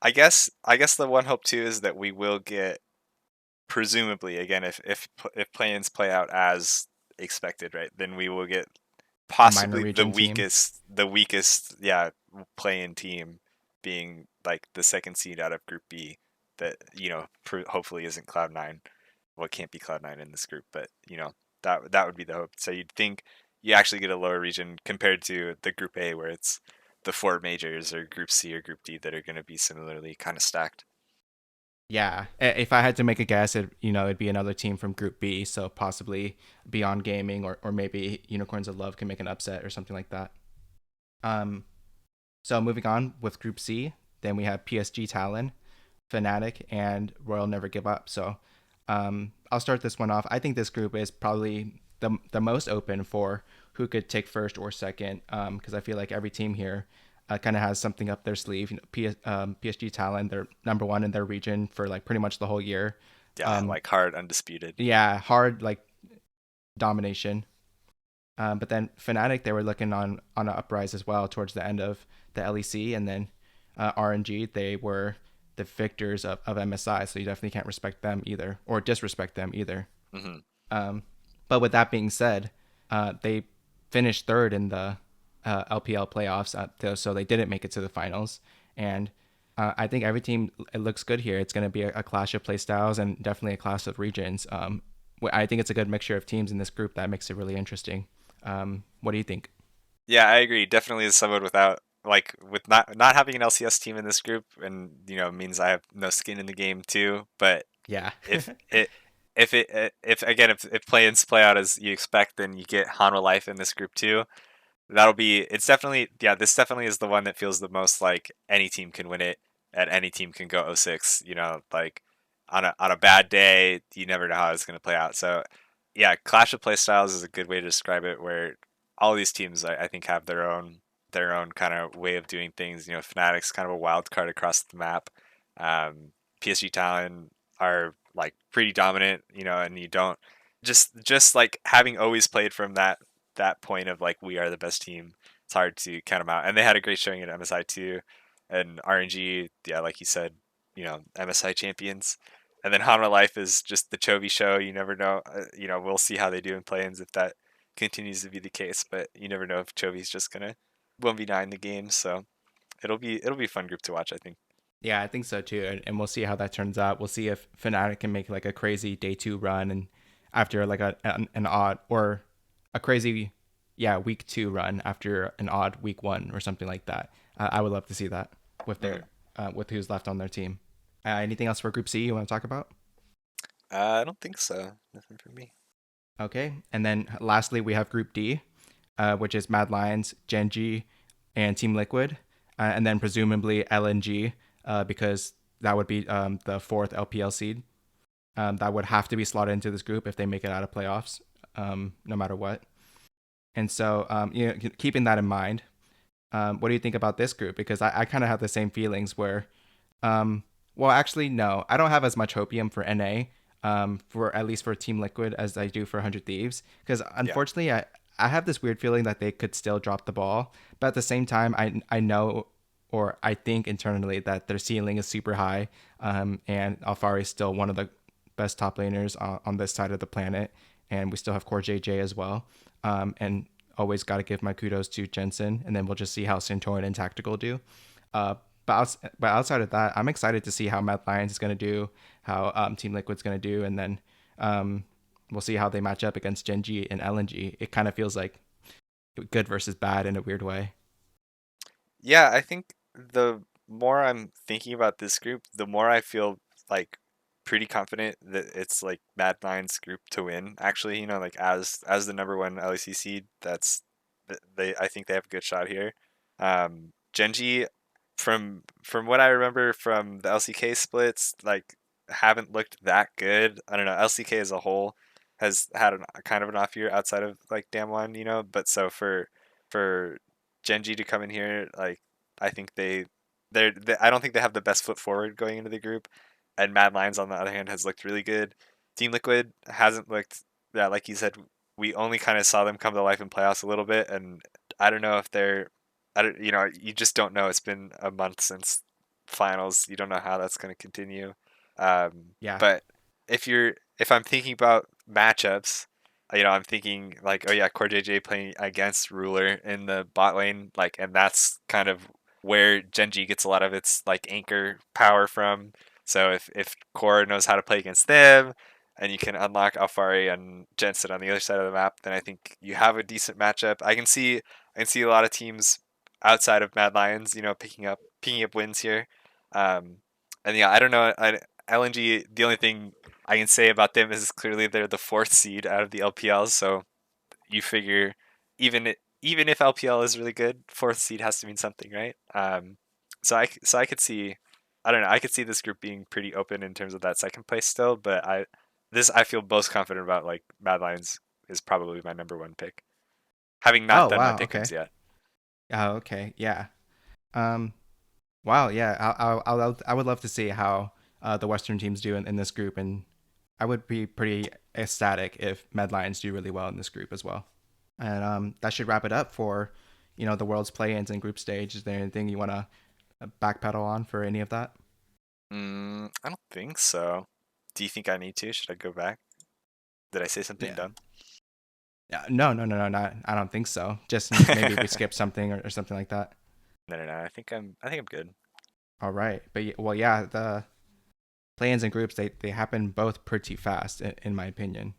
I guess the one hope too is that we will get, presumably, again, if plans play out as expected, right, then we will get A minor possibly region team. the weakest, yeah, play-in team being like the second seed out of Group B. That, hopefully isn't Cloud9. Well, it can't be Cloud9 in this group, but that would be the hope. So you'd think you actually get a lower region compared to the Group A, where it's the four majors, or Group C or Group D, that are going to be similarly kind of stacked. Yeah, if I had to make a guess, it'd be another team from Group B, so possibly Beyond Gaming or maybe Unicorns of Love can make an upset or something like that. Um, so moving on with Group C, then we have PSG Talon, Fnatic, and Royal Never Give Up. So I'll start this one off. I think this group is probably the most open for who could take first or second, because I feel like every team here kind of has something up their sleeve. PSG Talent, they're number one in their region for like pretty much the whole year. Yeah, Um, like hard undisputed. yeah, hard like domination. But then Fnatic, they were looking on an uprise as well towards the end of the LEC, and then RNG, they were the victors of MSI, so you definitely can't respect them either or disrespect them either. Hmm. Um, but with that being said, they finished third in the LPL playoffs, so they didn't make it to the finals. And I think every team, it looks good here. It's going to be a clash of playstyles and definitely a clash of regions. I think it's a good mixture of teams in this group that makes it really interesting. What do you think? Yeah, I agree. Definitely as someone without, like, with not having an LCS team in this group, and means I have no skin in the game too. But Yeah. if it if again, if play-ins play out as you expect, then you get Hanwha Life in this group too. That'll be, it's definitely, yeah, this definitely is the one that feels the most like any team can win it, and any team can go 0-6. Like, on a bad day, you never know how it's going to play out. So yeah, clash of play styles is a good way to describe it, where all these teams, I think, have their own kind of way of doing things. Fnatic's kind of a wild card across the map. PSG Talon are like pretty dominant, and you don't, just like having always played from that point of like, we are the best team. It's hard to count them out, and they had a great showing at MSI too, and RNG. Yeah, like you said, MSI champions. And then Hanwha Life is just the Chovy show. You never know. We'll see how they do in play-ins if that continues to be the case. But you never know if Chovy's just gonna 1v9 the game. So it'll be a fun group to watch, I think. Yeah, I think so too, and we'll see how that turns out. We'll see if Fnatic can make like a crazy day two run, and after like an odd or a crazy, yeah, week two run after an odd week one or something like that. I would love to see that with Mhm. their with who's left on their team. Anything else for Group C you want to talk about? I don't think so. Nothing for me. Okay, and then lastly we have Group D, which is Mad Lions, Genji, and Team Liquid, and then presumably LNG, because that would be the fourth LPL seed. That would have to be slotted into this group if they make it out of playoffs, no matter what. And so, keeping that in mind, what do you think about this group? Because I kind of have the same feelings where, well, actually, no, I don't have as much hopium for NA, for at least for Team Liquid as I do for 100 Thieves. Because Yeah. unfortunately, I have this weird feeling that they could still drop the ball, but at the same time, I know or I think internally that their ceiling is super high, and Alfari is still one of the best top laners on this side of the planet, and we still have Core JJ as well. And always got to give my kudos to Jensen, and then we'll just see how Santorin and Tactical do. but outside of that, I'm excited to see how Mad Lions is going to do, how Team Liquid's going to do, and then um, we'll see how they match up against Gen G and LNG. It kind of feels like good versus bad in a weird way. Yeah, I think the more I'm thinking about this group, the more I feel like pretty confident that it's like Mad Lions group to win. Actually, like as the number one LEC seed, they I think they have a good shot here. Genji, from what I remember from the LCK splits, like haven't looked that good. I don't know. LCK as a whole has had a kind of an off year outside of like Damwon, But so for Genji to come in here, like I think I don't think they have the best foot forward going into the group, and Mad Lions on the other hand has looked really good. Team Liquid hasn't looked, yeah, like you said, we only kind of saw them come to life in playoffs a little bit, and I don't know if I don't, you just don't know. It's been a month since finals. You don't know how that's going to continue. Yeah. But if I'm thinking about matchups, I'm thinking like, oh yeah, Core JJ playing against Ruler in the bot lane, like, and that's kind of where Genji gets a lot of its like anchor power from. So if Core knows how to play against them, and you can unlock Alfari and Jensen on the other side of the map, then I think you have a decent matchup. I can see a lot of teams outside of Mad Lions, picking up wins here. Um, and yeah, I don't know. LNG, the only thing I can say about them is clearly they're the fourth seed out of the LPL. So you figure even if LPL is really good, fourth seed has to mean something, right? So I could see, I don't know, I could see this group being pretty open in terms of that second place still. But I feel most confident about like Mad Lions is probably my number one pick, having not Oh done my wow. Okay. pick'ems yet. Oh okay. Yeah. Um. Wow. Yeah. I would love to see how the Western teams do in this group, and I would be pretty ecstatic if Mad Lions do really well in this group as well. And that should wrap it up for, the world's play-ins and group stage. Is there anything you want to backpedal on for any of that? I don't think so. Do you think I need to? Should I go back? Did I say something Yeah. dumb? Yeah. No, no, no, no, not. I don't think so. Just maybe we skip something or something like that. No, no, no. I think I'm good. All right. But well, yeah, the play-ins and groups they happen both pretty fast in my opinion.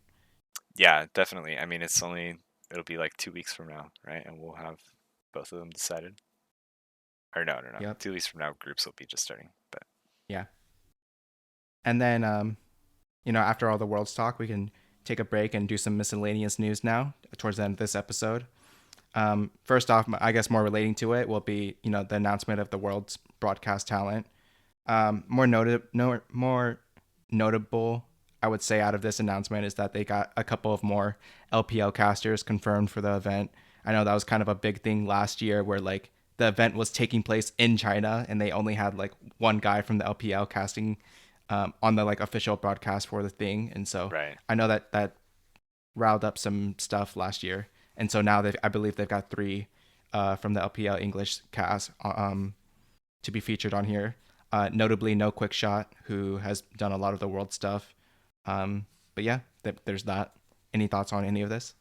Yeah, definitely. I mean, it'll be like 2 weeks from now, right? And we'll have both of them decided. Or no, no, no. Yep. 2 weeks from now, groups will be just starting. But Yeah. And then after all the world's talk, we can take a break and do some miscellaneous news now towards the end of this episode. First off, I guess more relating to it will be the announcement of the world's broadcast talent. More notable, I would say, out of this announcement is that they got a couple of more LPL casters confirmed for the event. I know that was kind of a big thing last year, where like the event was taking place in China and they only had like one guy from the LPL casting on the like official broadcast for the thing, and so right. I know that riled up some stuff last year, and so now I believe they've got three from the LPL English cast to be featured on here. Notably, No Quick Shot, who has done a lot of the world stuff. But yeah, there's that. Any thoughts on any of this?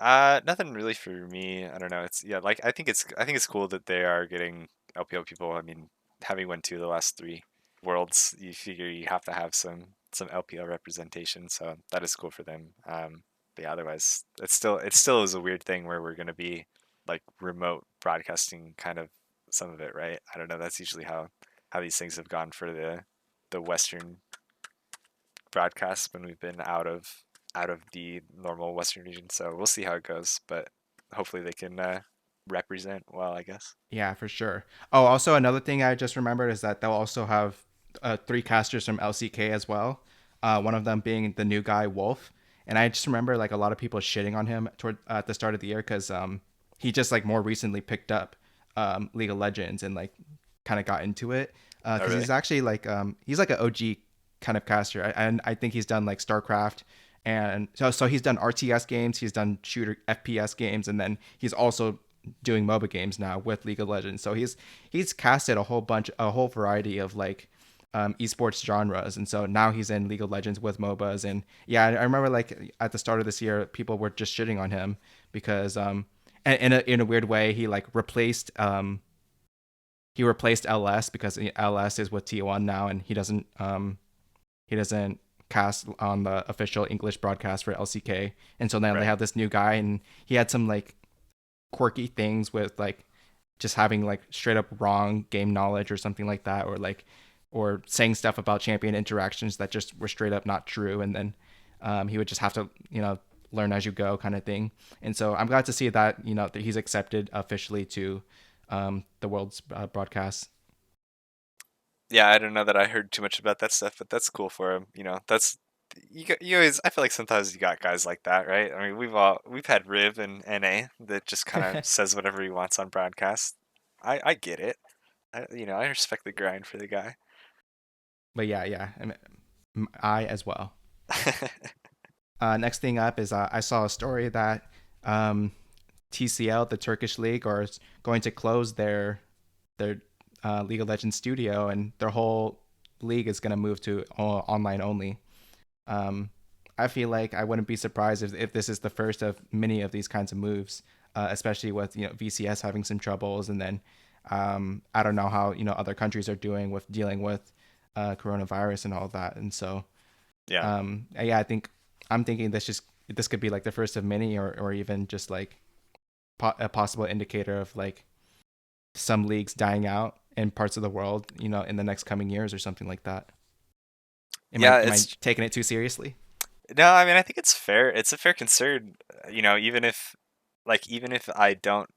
Nothing really for me. I don't know. It's yeah, like I think it's cool that they are getting LPL people. I mean, having won two of the last three worlds, you figure you have to have some LPL representation. So that is cool for them. But yeah, otherwise, it still is a weird thing where we're gonna be like remote broadcasting kind of some of it, right? I don't know. That's usually how these things have gone for the Western broadcasts when we've been out of the normal Western region. So we'll see how it goes, but hopefully they can represent well, I guess. Yeah, for sure. Oh, also another thing I just remembered is that they'll also have three casters from LCK as well. One of them being the new guy Wolf, and I just remember like a lot of people shitting on him toward at the start of the year because he just like more recently picked up League of Legends and like kind of got into it Oh, because really? he's actually like he's like an OG kind of caster, and I think he's done like StarCraft. And so he's done RTS games, he's done shooter FPS games, and then he's also doing MOBA games now with League of Legends. So he's casted a whole variety of like esports genres, and so now he's in League of Legends with MOBAs. And yeah, I remember like at the start of this year, people were just shitting on him because in a weird way he like replaced he replaced LS because LS is with T1 now, and he doesn't cast on the official English broadcast for LCK. And so now they Right. have this new guy, and he had some like quirky things with like just having like straight up wrong game knowledge or something like that, or saying stuff about champion interactions that just were straight up not true, and then he would just have to learn as you go kind of thing. And so I'm glad to see that that he's accepted officially to the world's broadcast. Yeah, I don't know that I heard too much about that stuff, but that's cool for him. That's you always. I feel like sometimes you got guys like that, right? I mean, we've had Riv and NA that just kind of says whatever he wants on broadcast. I get it. I respect the grind for the guy. But yeah, yeah, I as well. Next thing up is I saw a story that um, TCL, the Turkish league, are going to close their League of Legends studio, and their whole league is going to move to online only. Um, I feel like I wouldn't be surprised if this is the first of many of these kinds of moves, especially with VCS having some troubles, and then I don't know how other countries are doing with dealing with coronavirus and all that, and so Yeah. yeah, I'm thinking this could be like the first of many, or even just like a possible indicator of like some leagues dying out in parts of the world, in the next coming years or something like that. Am I Yeah, am I it's taking it too seriously? no, I mean, I think it's fair. It's a fair concern. Even if I don't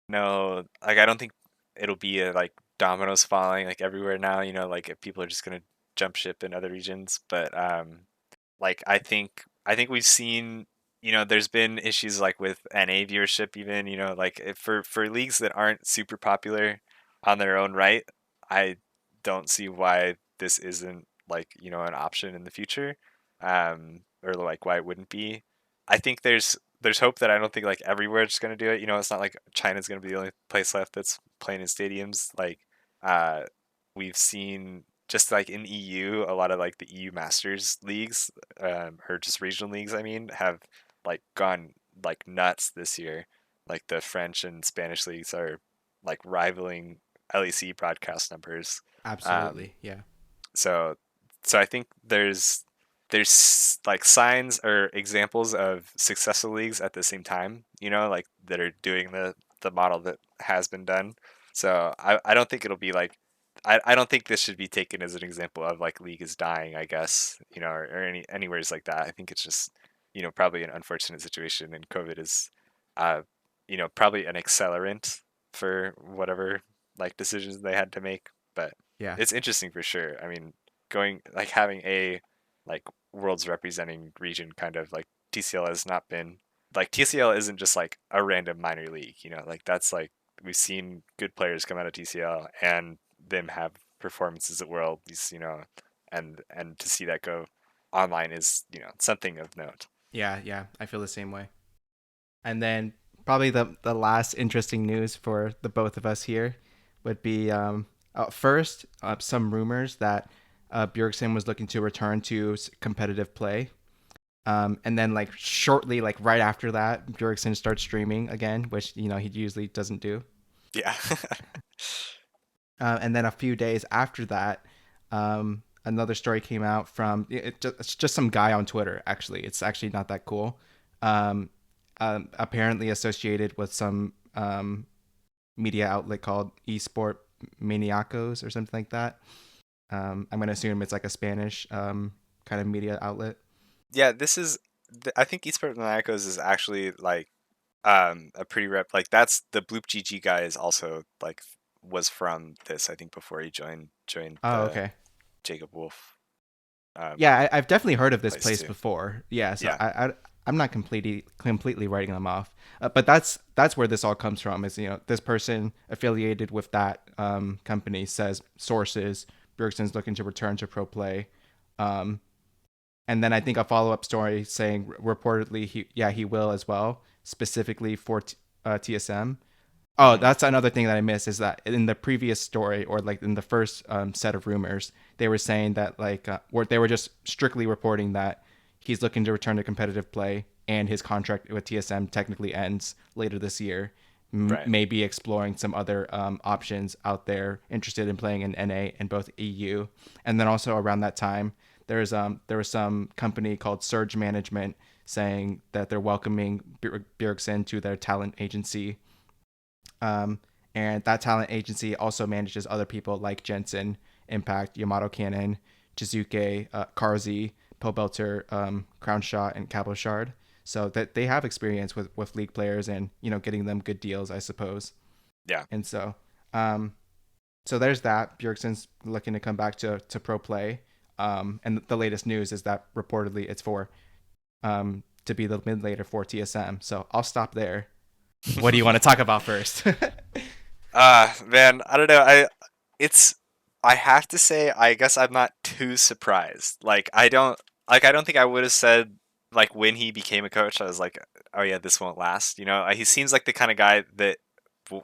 know, like I don't think it'll be like dominoes falling like everywhere now, like if people are just gonna jump ship in other regions, but like I think we've seen, there's been issues like with NA viewership even, like for leagues that aren't super popular on their own right, I don't see why this isn't like, an option in the future. Or like why it wouldn't be. I think there's hope that I don't think like everywhere it's going to do it. It's not like China's going to be the only place left that's playing in stadiums. Like uh we've seen just like in EU, a lot of like the EU Masters leagues, or just regional leagues, I mean, have like gone like nuts this year. Like the French and Spanish leagues are like rivaling LEC broadcast numbers. Um, Absolutely, yeah, so so I think there's like signs or examples of successful leagues at the same time, like that are doing the model that has been done. So I don't think it'll be like I don't think this should be taken as an example of like league is dying, I guess, or anywheres like that. I think it's just, probably an unfortunate situation, and COVID is uh probably an accelerant for whatever like decisions they had to make. But yeah, it's interesting for sure. I mean, going like having a like world's representing region kind of like TCL has not been like TCL isn't just like a random minor league, like that's like we've seen good players come out of TCL and them have performances at worlds, and to see that go online is, something of note. yeah, yeah. I feel the same way. And then probably the last interesting news for the both of us here would be first some rumors that Bjergsen was looking to return to competitive play. And then like shortly, like right after that, Bjergsen starts streaming again, which he usually doesn't do. Yeah. And then a few days after that, another story came out from it's just some guy on Twitter. Actually, it's actually not that cool. Um, Apparently associated with some media outlet called Esport Maniacos or something like that. I'm gonna assume it's like a Spanish kind of media outlet. Yeah, I think Esports Monaco's is actually like a pretty rep, like that's the Bloop GG guy is also like was from this, I think, before he joined Oh, the okay. Jacob Wolf um Yeah, I've definitely heard of this place place too. before. Yeah, so Yeah. I'm not completely writing them off, but that's where this all comes from. Is this person affiliated with that company says sources Bjergsen's looking to return to pro play, um, and then I think a follow up story saying reportedly he will as well, specifically for TSM. Oh, Hmm. that's another thing that I missed is that in the previous story, or like in the first set of rumors, they were saying that like or they were just strictly reporting that he's looking to return to competitive play and his contract with TSM technically ends later this year. Right. maybe exploring some other options out there, interested in playing in NA in both EU. And then also around that time, there was some company called Surge Management saying that they're welcoming Bjergsen to their talent agency. Um, and that talent agency also manages other people like Jensen, Impact, Yamato Cannon, Jizuke, Karzi, Pobelter, Crown Shot, and Cabo Shard. So that they have experience with league players and getting them good deals, I suppose. Yeah. And um, so there's that. Bjergsen's looking to come back to pro play. And the latest news is that reportedly it's for to be the mid laner for TSM. So I'll stop there. What do you want to talk about first? Man, I don't know. It's I have to say I guess I'm not too surprised. I don't think I would have said like when he became a coach I was like, "Oh yeah, this won't last." You know, he seems like the kind of guy that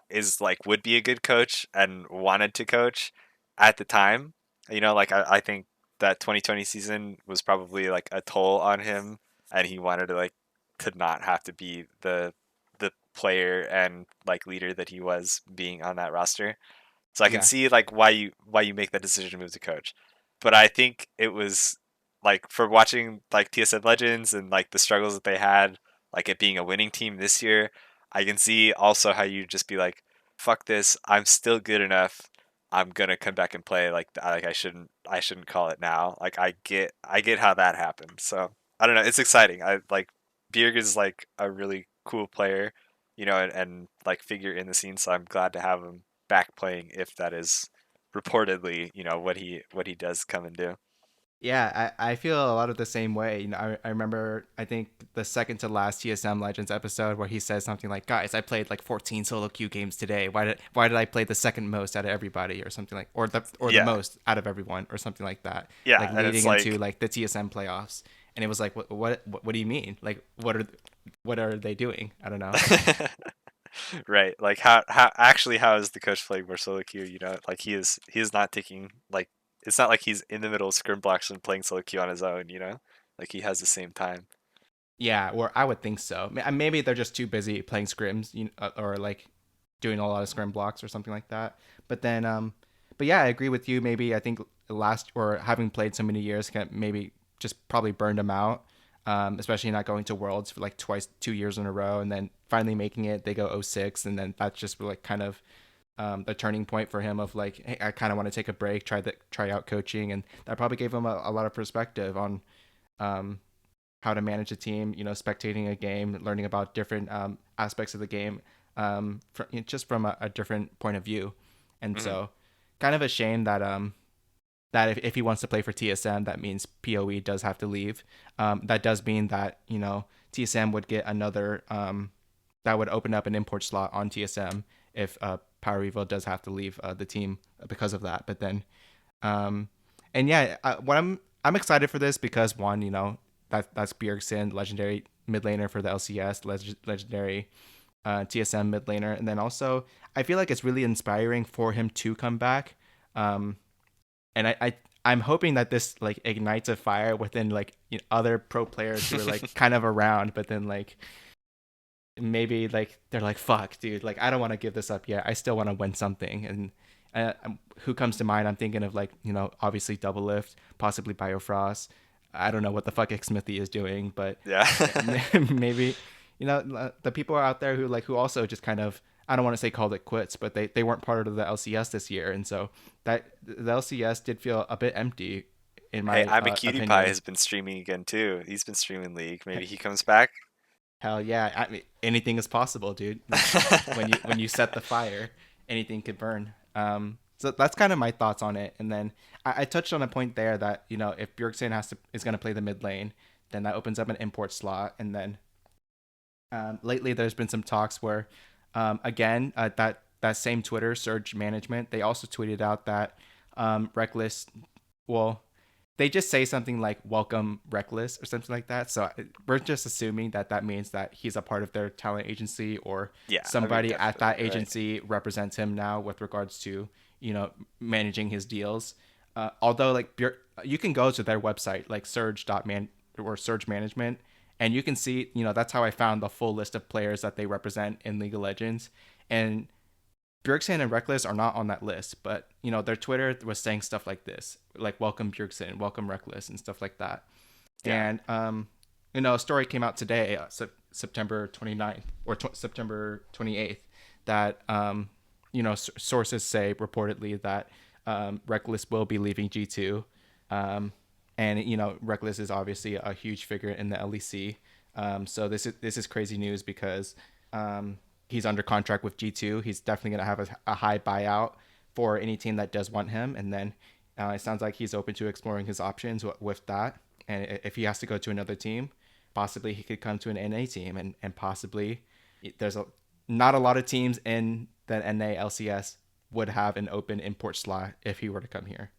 is like would be a good coach and wanted to coach at the time. You know, like I think that 2020 season was probably like a toll on him and he wanted to not have to be the player and like leader that he was being on that roster. So I can Yeah, see like why you make that decision to move to coach. But I think it was like for watching like TSM Legends and like the struggles that they had, like it being a winning team this year, I can see also how you just be like, fuck this, I'm still good enough. I'm gonna come back and play like I shouldn't call it now. Like I get how that happened. So I don't know, it's exciting. I like Bjerg is like a really cool player, and like figure in the scene, so I'm glad to have him back playing if that is reportedly, what he does come and do. yeah, I feel a lot of the same way. I remember I think the second to last TSM Legends episode where he says something like, "Guys, I played like 14 solo queue games today. Why did I play the second most out of everybody or something like or the Yeah, most out of everyone or something like that." yeah, Like and it's leading into like like the TSM playoffs, and it was like, what do you mean? Like what are they doing? I don't know. right, like how is the coach playing more solo queue? Like he is not taking like it's not like he's in the middle of scrim blocks and playing solo queue on his own. Like he has the same time. Yeah, or I would think so. Maybe they're just too busy playing scrims, or like doing a lot of scrim blocks or something like that. But then, but yeah, I agree with you. Maybe I think last or having played so many years can maybe just probably burned him out. Especially not going to Worlds for like twice, 2 years in a row, and then finally making it. They go 06, and then that's just like kind of the turning point for him of like, hey, I kind of want to take a break, try out coaching, and that probably gave him a lot of perspective on um, how to manage a team, spectating a game, learning about different aspects of the game, just from a different point of view. And Hmm. so, kind of a shame that that if he wants to play for TSM, that means POE does have to leave. That does mean that TSM would get another that would open up an import slot on TSM if Power Evo does have to leave the team because of that. But then um, and yeah, what I'm excited for this because one, that's Bjergsen, legendary mid laner for the LCS, legendary TSM mid laner, and then also I feel like it's really inspiring for him to come back. Um, and I'm hoping that this like ignites a fire within like other pro players who are like kind of around, but then like maybe like they're like fuck dude, like I don't want to give this up yet, I still want to win something. And who comes to mind, I'm thinking of like obviously Double Lift, possibly Biofrost. I don't know what the fuck Smithy is doing, but Yeah. maybe the people are out there who also just kind of, I don't want to say called it quits, but they weren't part of the LCS this year, and so that the LCS did feel a bit empty in Hey, my I'm a cutie pie opinion. has been streaming again too. He's been streaming League. Maybe he comes back. Hell yeah, I mean, anything is possible, dude. When you set the fire, anything could burn. So that's kind of my thoughts on it. And then I touched on a point there that if Bjergsen is going to play the mid lane, then that opens up an import slot. And then lately there's been some talks where, again, that same Twitter Surge Management, they also tweeted out that Rekkles, well, they just say something like "Welcome Rekkles" or something like that. So we're just assuming that that means that he's a part of their talent agency, or Yeah, I mean somebody at that definitely, right? agency represents him now with regards to managing his deals. Although like you can go to their website like surge.man or surge management, and you can see that's how I found the full list of players that they represent in League of Legends. And Bjergsen and Rekkles are not on that list, but their Twitter was saying stuff like this, like "Welcome Bjergsen, welcome Rekkles," and stuff like that. Yeah. And a story came out today, September 29th or September 28th, that sources say reportedly that Rekkles will be leaving G2, and Rekkles is obviously a huge figure in the LEC. So this is crazy news because he's under contract with G2. He's definitely going to have a high buyout for any team that does want him. And then it sounds like he's open to exploring his options with that. And if he has to go to another team, possibly he could come to an NA team. And possibly there's not a lot of teams in the NA LCS would have an open import slot if he were to come here.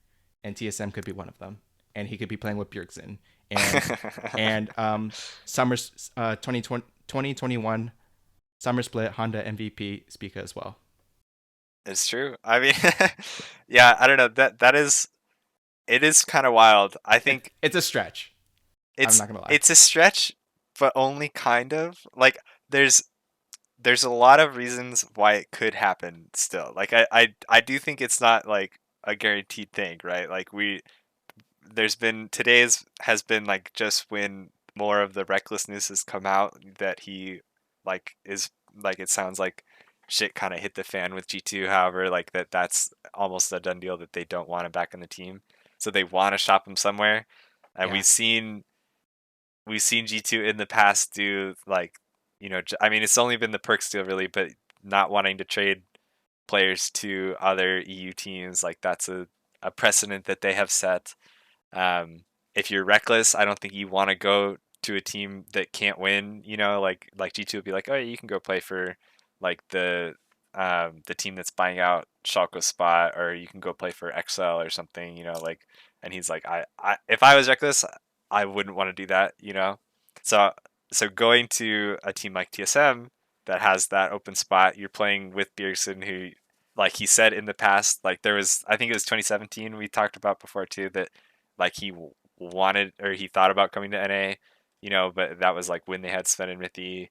And TSM could be one of them. And he could be playing with Bjergsen. And summer 2021 summer split Honda MVP speaker as well. It's true. I mean, yeah, I don't know. It is kind of wild. I think It's a stretch. I'm it's not gonna lie. it's a stretch, but only kind of. Like there's a lot of reasons why it could happen still. Like I do think it's not like a guaranteed thing, right? Like there's been today's has been like just when more of the recklessness has come out that he like is like it sounds like shit kind of hit the fan with G2. However, like that's almost a done deal that they don't want him back on the team, so they want to shop him somewhere. And Yeah. we've seen G2 in the past do like I mean it's only been the Perks deal really, but not wanting to trade players to other EU teams, like that's a precedent that they have set. If you're Rekkles, I don't think you want to go to a team that can't win. Like G2 would be like, oh, yeah, you can go play for like the team that's buying out Schalke's spot, or you can go play for XL or something. Like, and he's like, I if I was Rekkles, I wouldn't want to do that. So so going to a team like TSM that has that open spot, you're playing with Bjergsen, who like he said in the past, like there was, I think it was 2017 we talked about before too, that like he wanted or he thought about coming to NA, but that was like when they had Sven and Mithi,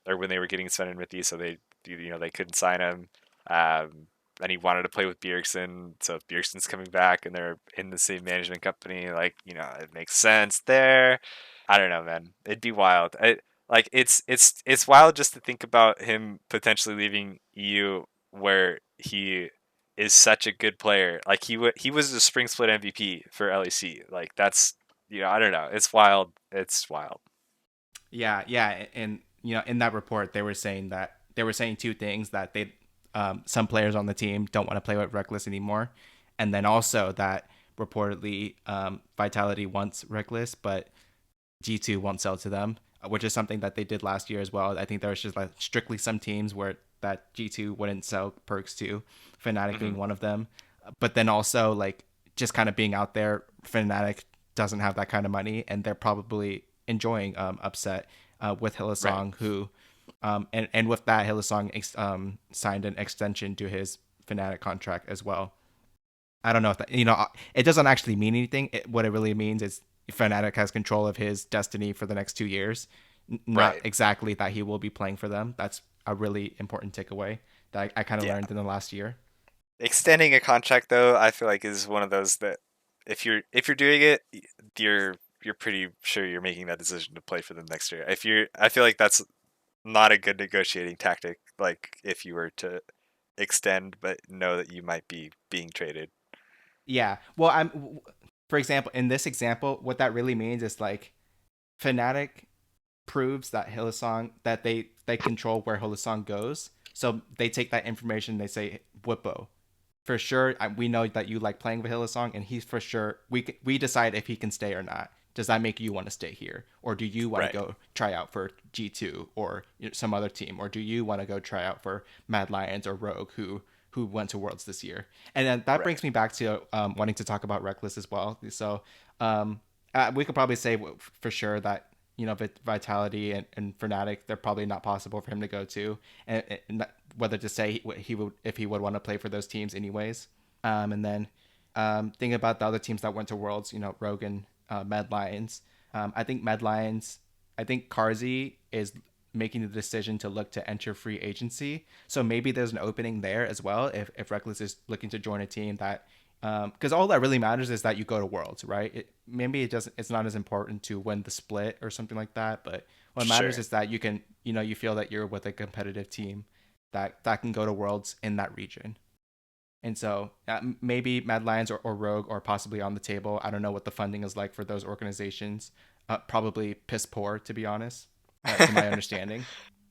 or when they were getting Sven and Mithi, so they couldn't sign him. And he wanted to play with Bjergsen, so if Bjergsen's coming back and they're in the same management company, like it makes sense there. I don't know, man. It'd be wild. It's wild just to think about him potentially leaving EU where he is such a good player. Like he was the spring split MVP for LEC. Like that's I don't know. It's wild. It's wild. Yeah. And in that report, they were saying two things: that some players on the team don't want to play with Rekkles anymore, and then also that reportedly Vitality wants Rekkles, but G2 won't sell to them, which is something that they did last year as well. I think there was just like strictly some teams where that G2 wouldn't sell perks to, Fnatic Hmm. being one of them. But then also like just kind of being out there, Fnatic doesn't have that kind of money, and they're probably enjoying Upset with Right. Hillsong, who and with that Hillsong signed an extension to his Fnatic contract as well. I don't know if that it doesn't actually mean anything. What it really means is Fnatic has control of his destiny for the next 2 years. Not Right. exactly that he will be playing for them. That's a really important takeaway that I kind of Yeah. learned in the last year. Extending a contract though, I feel like is one of those that if you're doing it, you're pretty sure you're making that decision to play for them next year. I feel like that's not a good negotiating tactic. Like if you were to extend, but know that you might be being traded. Yeah. Well, for example, in this example, what that really means is like Fnatic proves that Hillsong that they control where Hillsong goes. So they take that information. They say Whippo, for sure. We know that you like playing with Hillsong, and he's for sure. We decide if he can stay or not. Does that make you want to stay here, or do you want to Right. go try out for G2 or some other team, or do you want to go try out for Mad Lions or Rogue, who went to Worlds this year? And then that Right. brings me back to wanting to talk about Rekkles as well. So um, we could probably say for sure that Vitality and Fnatic, they're probably not possible for him to go to, and whether to say he would if he would want to play for those teams anyways. And then thinking about the other teams that went to Worlds, Rogue and Mad Lions. I think Mad Lions, I think Carzzy is making the decision to look to enter free agency. So maybe there's an opening there as well if Rekkles is looking to join a team that because all that really matters is that you go to Worlds, right? Maybe it doesn't. It's not as important to win the split or something like that. But what matters Sure. is that you can, you feel that you're with a competitive team that can go to Worlds in that region. And so maybe Mad Lions or Rogue are possibly on the table. I don't know what the funding is like for those organizations. Probably piss poor, to be honest, to my understanding.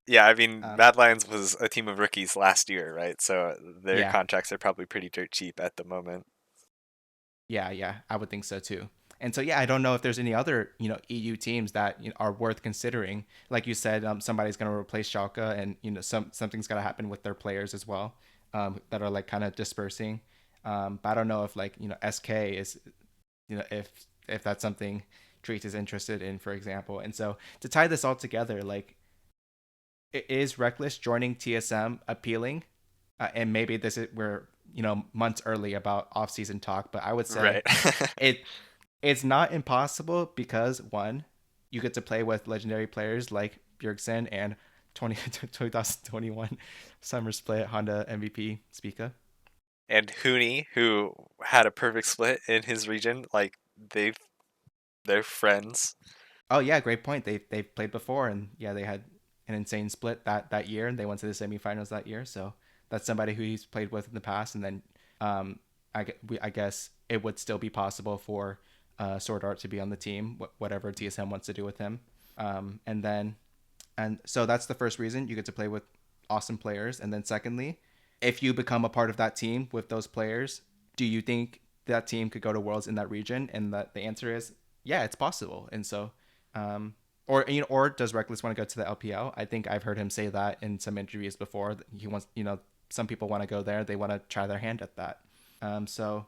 Yeah, I mean, Um, Mad Lions was a team of rookies last year, right? So their yeah, contracts are probably pretty dirt cheap at the moment. yeah, I would think so too. And so yeah, I don't know if there's any other EU teams that are worth considering. Like you said, somebody's going to replace Schalke, and something's got to happen with their players as well, that are like kind of dispersing. But I don't know if like SK is if that's something Treat is interested in, for example. And so to tie this all together, like is Rekkles joining TSM appealing? And maybe this is we're months early about off-season talk, but I would say Right. it it's not impossible because one, you get to play with legendary players like Bjergsen and 2021 summer split Honda MVP Spica. And Hooney, who had a perfect split in his region, like they're friends. Oh yeah, great point. They've played before, and yeah, they had an insane split that year, and they went to the semifinals that year. So that's somebody who he's played with in the past, and then um, I guess it would still be possible for Sword Art to be on the team, whatever TSM wants to do with him. And then and so that's the first reason you get to play with awesome players, and then secondly, if you become a part of that team with those players, do you think that team could go to Worlds in that region? And the answer is yeah, it's possible. And so um, or does Rekkles want to go to the LPL? I think I've heard him say that in some interviews before. He wants, some people want to go there. They want to try their hand at that. So,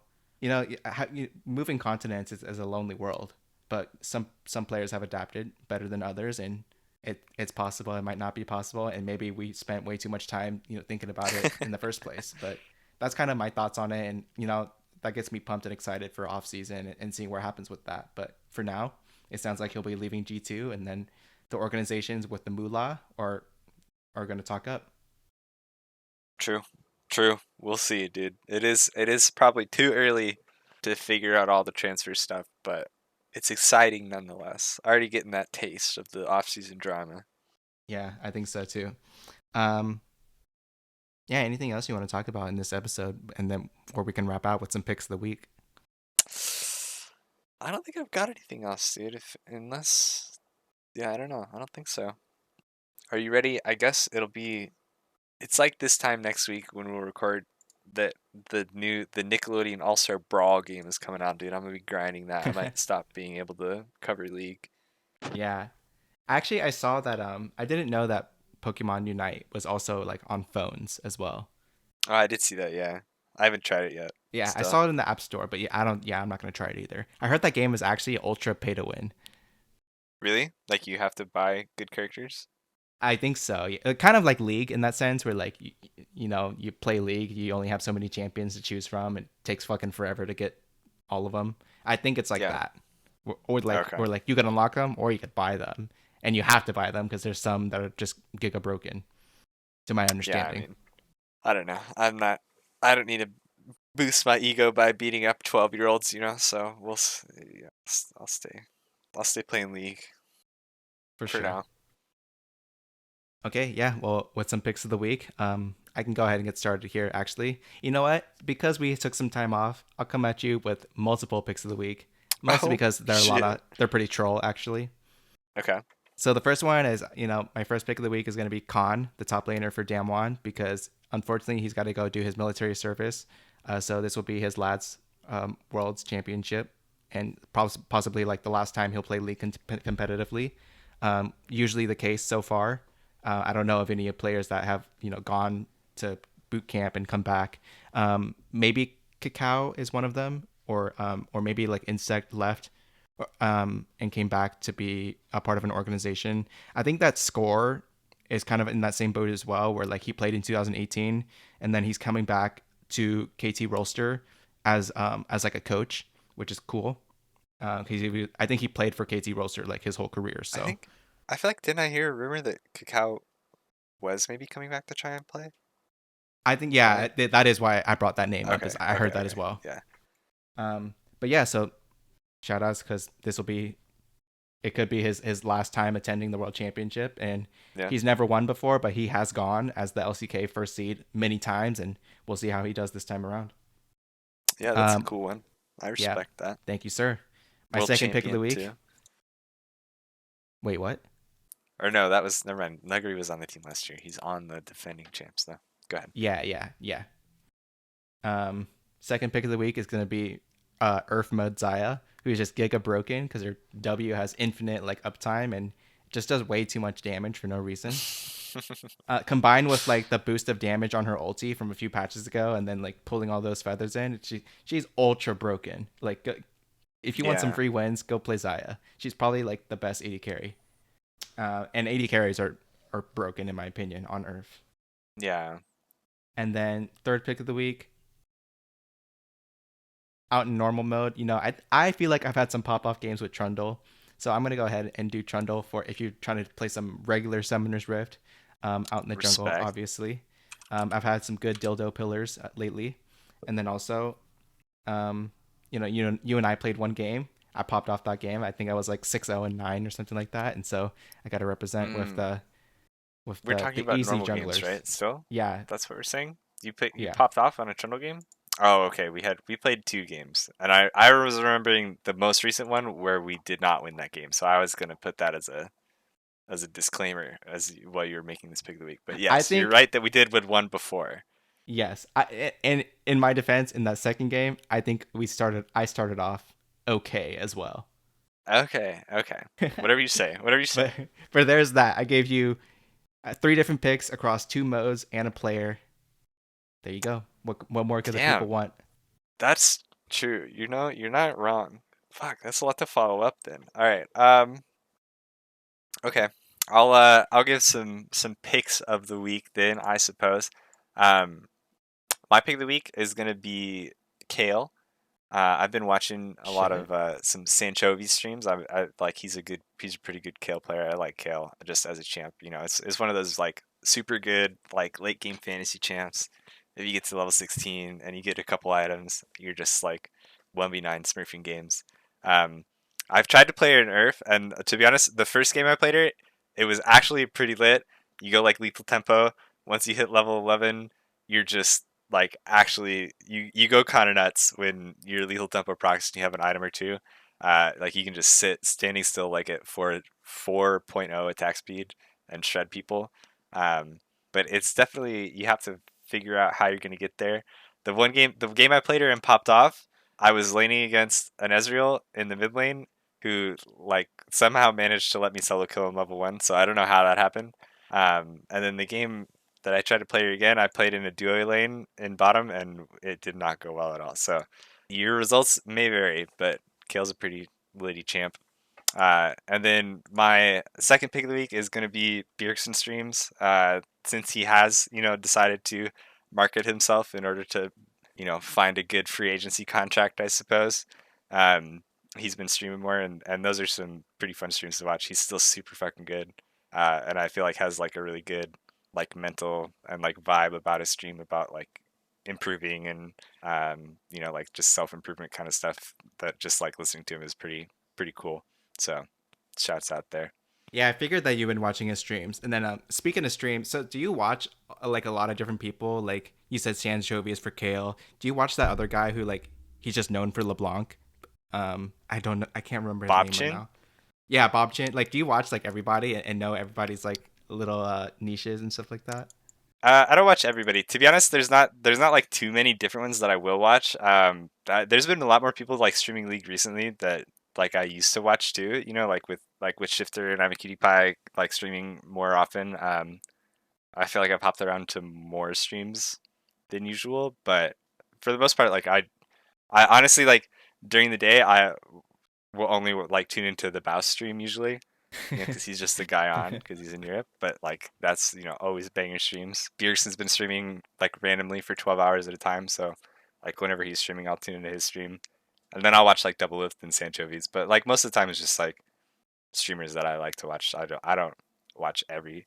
moving continents is a lonely world, but some players have adapted better than others, and it's possible. It might not be possible, and maybe we spent way too much time, thinking about it in the first place. But that's kind of my thoughts on it, and that gets me pumped and excited for off season and seeing what happens with that. But for now, it sounds like he'll be leaving G2, and then the organizations with the moolah are going to talk up. True. True. We'll see, dude. It is probably too early to figure out all the transfer stuff, but it's exciting nonetheless. Already getting that taste of the off-season drama. Yeah, I think so too. Um, yeah, anything else you want to talk about in this episode, and then or we can wrap out with some picks of the week. I don't think I've got anything else, dude. Unless, yeah, I don't know. I don't think so. Are you ready? I guess it'll be. It's like this time next week when we'll record that the Nickelodeon All Star Brawl game is coming out, dude. I'm gonna be grinding that. I might stop being able to cover League. Yeah, actually, I saw that. I didn't know that Pokemon Unite was also like on phones as well. Oh, I did see that. Yeah, I haven't tried it yet. Yeah, I Still, saw it in the App Store, but yeah, I don't. Yeah, I'm not gonna try it either. I heard that game is actually ultra pay to win. really? Like you have to buy good characters? I think so. Yeah, kind of like League in that sense, where like you play League, you only have so many champions to choose from. It takes fucking forever to get all of them. I think it's like Yeah. that, or like Okay. or like you could unlock them, or you could buy them, and you have to buy them because there's some that are just giga broken, to my Yeah. I understanding. mean, I don't know. I'm not. I don't need to boost my ego by beating up 12-year-olds. So yeah, I'll stay. I'll stay playing League For for sure. now. Okay, yeah. Well, with some picks of the week, I can go ahead and get started here. Actually, you know what? Because we took some time off, I'll come at you with multiple picks of the week. Mostly Oh because shit. they're pretty troll actually. Okay. So the first one is, my first pick of the week is going to be Khan, the top laner for Damwon, because unfortunately he's got to go do his military service. So this will be his last World's Championship, and possibly like the last time he'll play League competitively. Usually the case so far. I don't know of any players that have gone to boot camp and come back. Maybe Cacao is one of them, or maybe like Insect left and came back to be a part of an organization. I think that Score is kind of in that same boat as well, where like he played in 2018, and then he's coming back to KT Rolster as like a coach, which is cool. I think he played for KT Rolster like his whole career. I So think. I feel like didn't I hear a rumor that Kakao was maybe coming back to try and play? I think Right? that is why I brought that name up. Okay, Is I okay, heard that as okay. well. Yeah. But yeah, so shout outs because this will be it could be his last time attending the World Championship, and Yeah. he's never won before, but he has gone as the LCK first seed many times, and we'll see how he does this time around. Yeah, that's a Um, cool one. I yeah, respect that. thank you, sir. My World second pick of the champion week. too. Wait, what? Or no, that was never mind. Nuggery was on the team last year. He's on the defending champs though. Go ahead. Yeah. Um, Second pick of the week is gonna be Earth Mode Zaya, who's just giga broken because her W has infinite like uptime and just does way too much damage for no reason. Combined with like the boost of damage on her ulti from a few patches ago, and then like pulling all those feathers in, she's ultra broken. Like, if you want some Yeah. free wins, go play Zaya. She's probably like the best AD carry, and AD carries are broken in my opinion on Earth. Yeah. And then third pick of the week, out in normal mode, I feel like I've had some pop off games with Trundle, so I'm gonna go ahead and do Trundle for if you're trying to play some regular Summoner's Rift, out in the jungle, Respect. obviously. I've had some good dildo pillars lately, and then also, you and I played one game. I popped off that game. I think I was like 6-0 and 9 or something like that, and so I got to represent with Mm. the with We're the talking the about easy normal games, junglers. right? Still? Yeah, That's what we're saying? You yeah. popped off on a Trundle game? Oh, okay. We played two games. And I was remembering the most recent one where we did not win that game. So I was gonna put that as a disclaimer while you were making this pick of the week. But I yes, you're think right that we did win one before. yes. And in my defense, in that second game, I think I started off okay as well. Okay, okay. Whatever you say. Whatever you but say. but there's that. I gave you three different picks across two modes and a player. There you go. What more could the people Damn, want? that's true. You know, you're not wrong. Fuck, that's a lot to follow up then. All right. Okay. I'll give some picks of the week then, I suppose. Um my pick of the week is gonna be Kale. I've been watching a lot Shit. of some Sanchovy streams. I like he's a pretty good Kale player. I like Kale just as a champ. You know, it's one of those like super good like late game fantasy champs. If you get to level 16 and you get a couple items, you're just like 1v9 smurfing games. Um, I've tried to play her in Earth, and to be honest, the first game I played her, it was actually pretty lit. You go like lethal tempo. Once you hit level 11, you're just like actually you go kind of nuts when you're lethal tempo procs and you have an item or two. Like you can just sit standing still like at 4.0 attack speed and shred people. Um, but it's definitely you have to figure out how you're gonna get there. The game I played her and popped off, I was laning against an Ezreal in the mid lane who like somehow managed to let me solo kill him level 1. So I don't know how that happened. And then the game that I tried to play her again, I played in a duo lane in bottom, and it did not go well at all. So your results may vary, but Kale's a pretty litty champ. And then my second pick of the week is going to be Bjergsen streams, since he has decided to market himself in order to find a good free agency contract, I suppose. Um, he's been streaming more, and those are some pretty fun streams to watch. He's still super fucking good, and I feel like has like a really good like mental and like vibe about his stream about like improving and like just self improvement kind of stuff that just like listening to him is pretty cool. So shouts out there. Yeah, I figured that you've been watching his streams. And then speaking of streams, so do you watch like a lot of different people? Like you said, Sanchovy is for Kale. Do you watch that other guy who like he's just known for LeBlanc? I don't know. I can't remember his Bob name right Chin? now. Yeah, Bob Chin. Like, do you watch like everybody and know everybody's like little niches and stuff like that? I don't watch everybody. To be honest, there's not like too many different ones that I will watch. There's been a lot more people like streaming League recently that like I used to watch too. You know, like with Shifter and I'm a Cutie Pie like streaming more often. I feel like I've hopped around to more streams than usual, but for the most part, like I honestly like during the day I will only like tune into the Baus stream usually, because he's just the guy on because he's in Europe. But like that's always banger streams. Bjergsen's been streaming like randomly for 12 hours at a time, so like whenever he's streaming, I'll tune into his stream, and then I'll watch like Double Lift and Sanchovies. But like most of the time, it's just like streamers that I like to watch. I don't watch every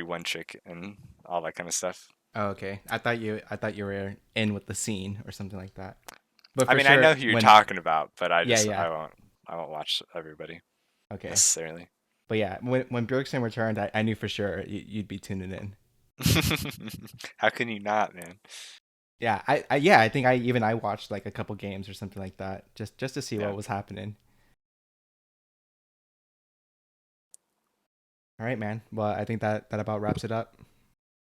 one trick and all that kind of stuff. Oh, okay. I thought you were in with the scene or something like that. But I for mean, I sure, know who you're when talking about, but yeah, yeah, I won't watch everybody okay. necessarily. But yeah, when Bjergsen returned, I knew for sure you'd be tuning in. How can you not, man? Yeah, yeah, I think I watched like a couple games or something like that just to see Yeah. what was happening. All right, man. Well, I think that about wraps it up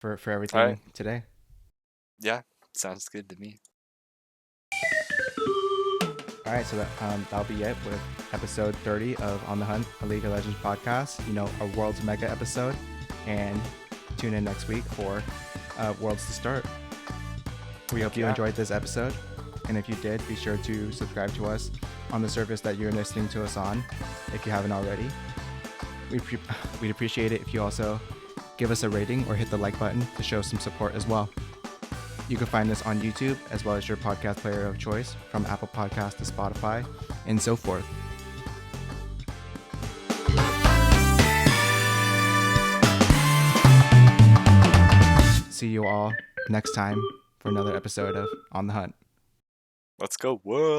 for All right. everything today. Yeah. Sounds good to me. All right, so that'll be it with episode 30 of On the Hunt, a League of Legends podcast. You know, our World's Mega episode, and tune in next week for Worlds to Start. We hope you Yeah. enjoyed this episode, and if you did, be sure to subscribe to us on the service that you're listening to us on, if you haven't already. We'd appreciate it if you also give us a rating or hit the like button to show some support as well. You can find us on YouTube as well as your podcast player of choice, from Apple Podcasts to Spotify and so forth. See you all next time for another episode of On the Hunt. Let's go, world.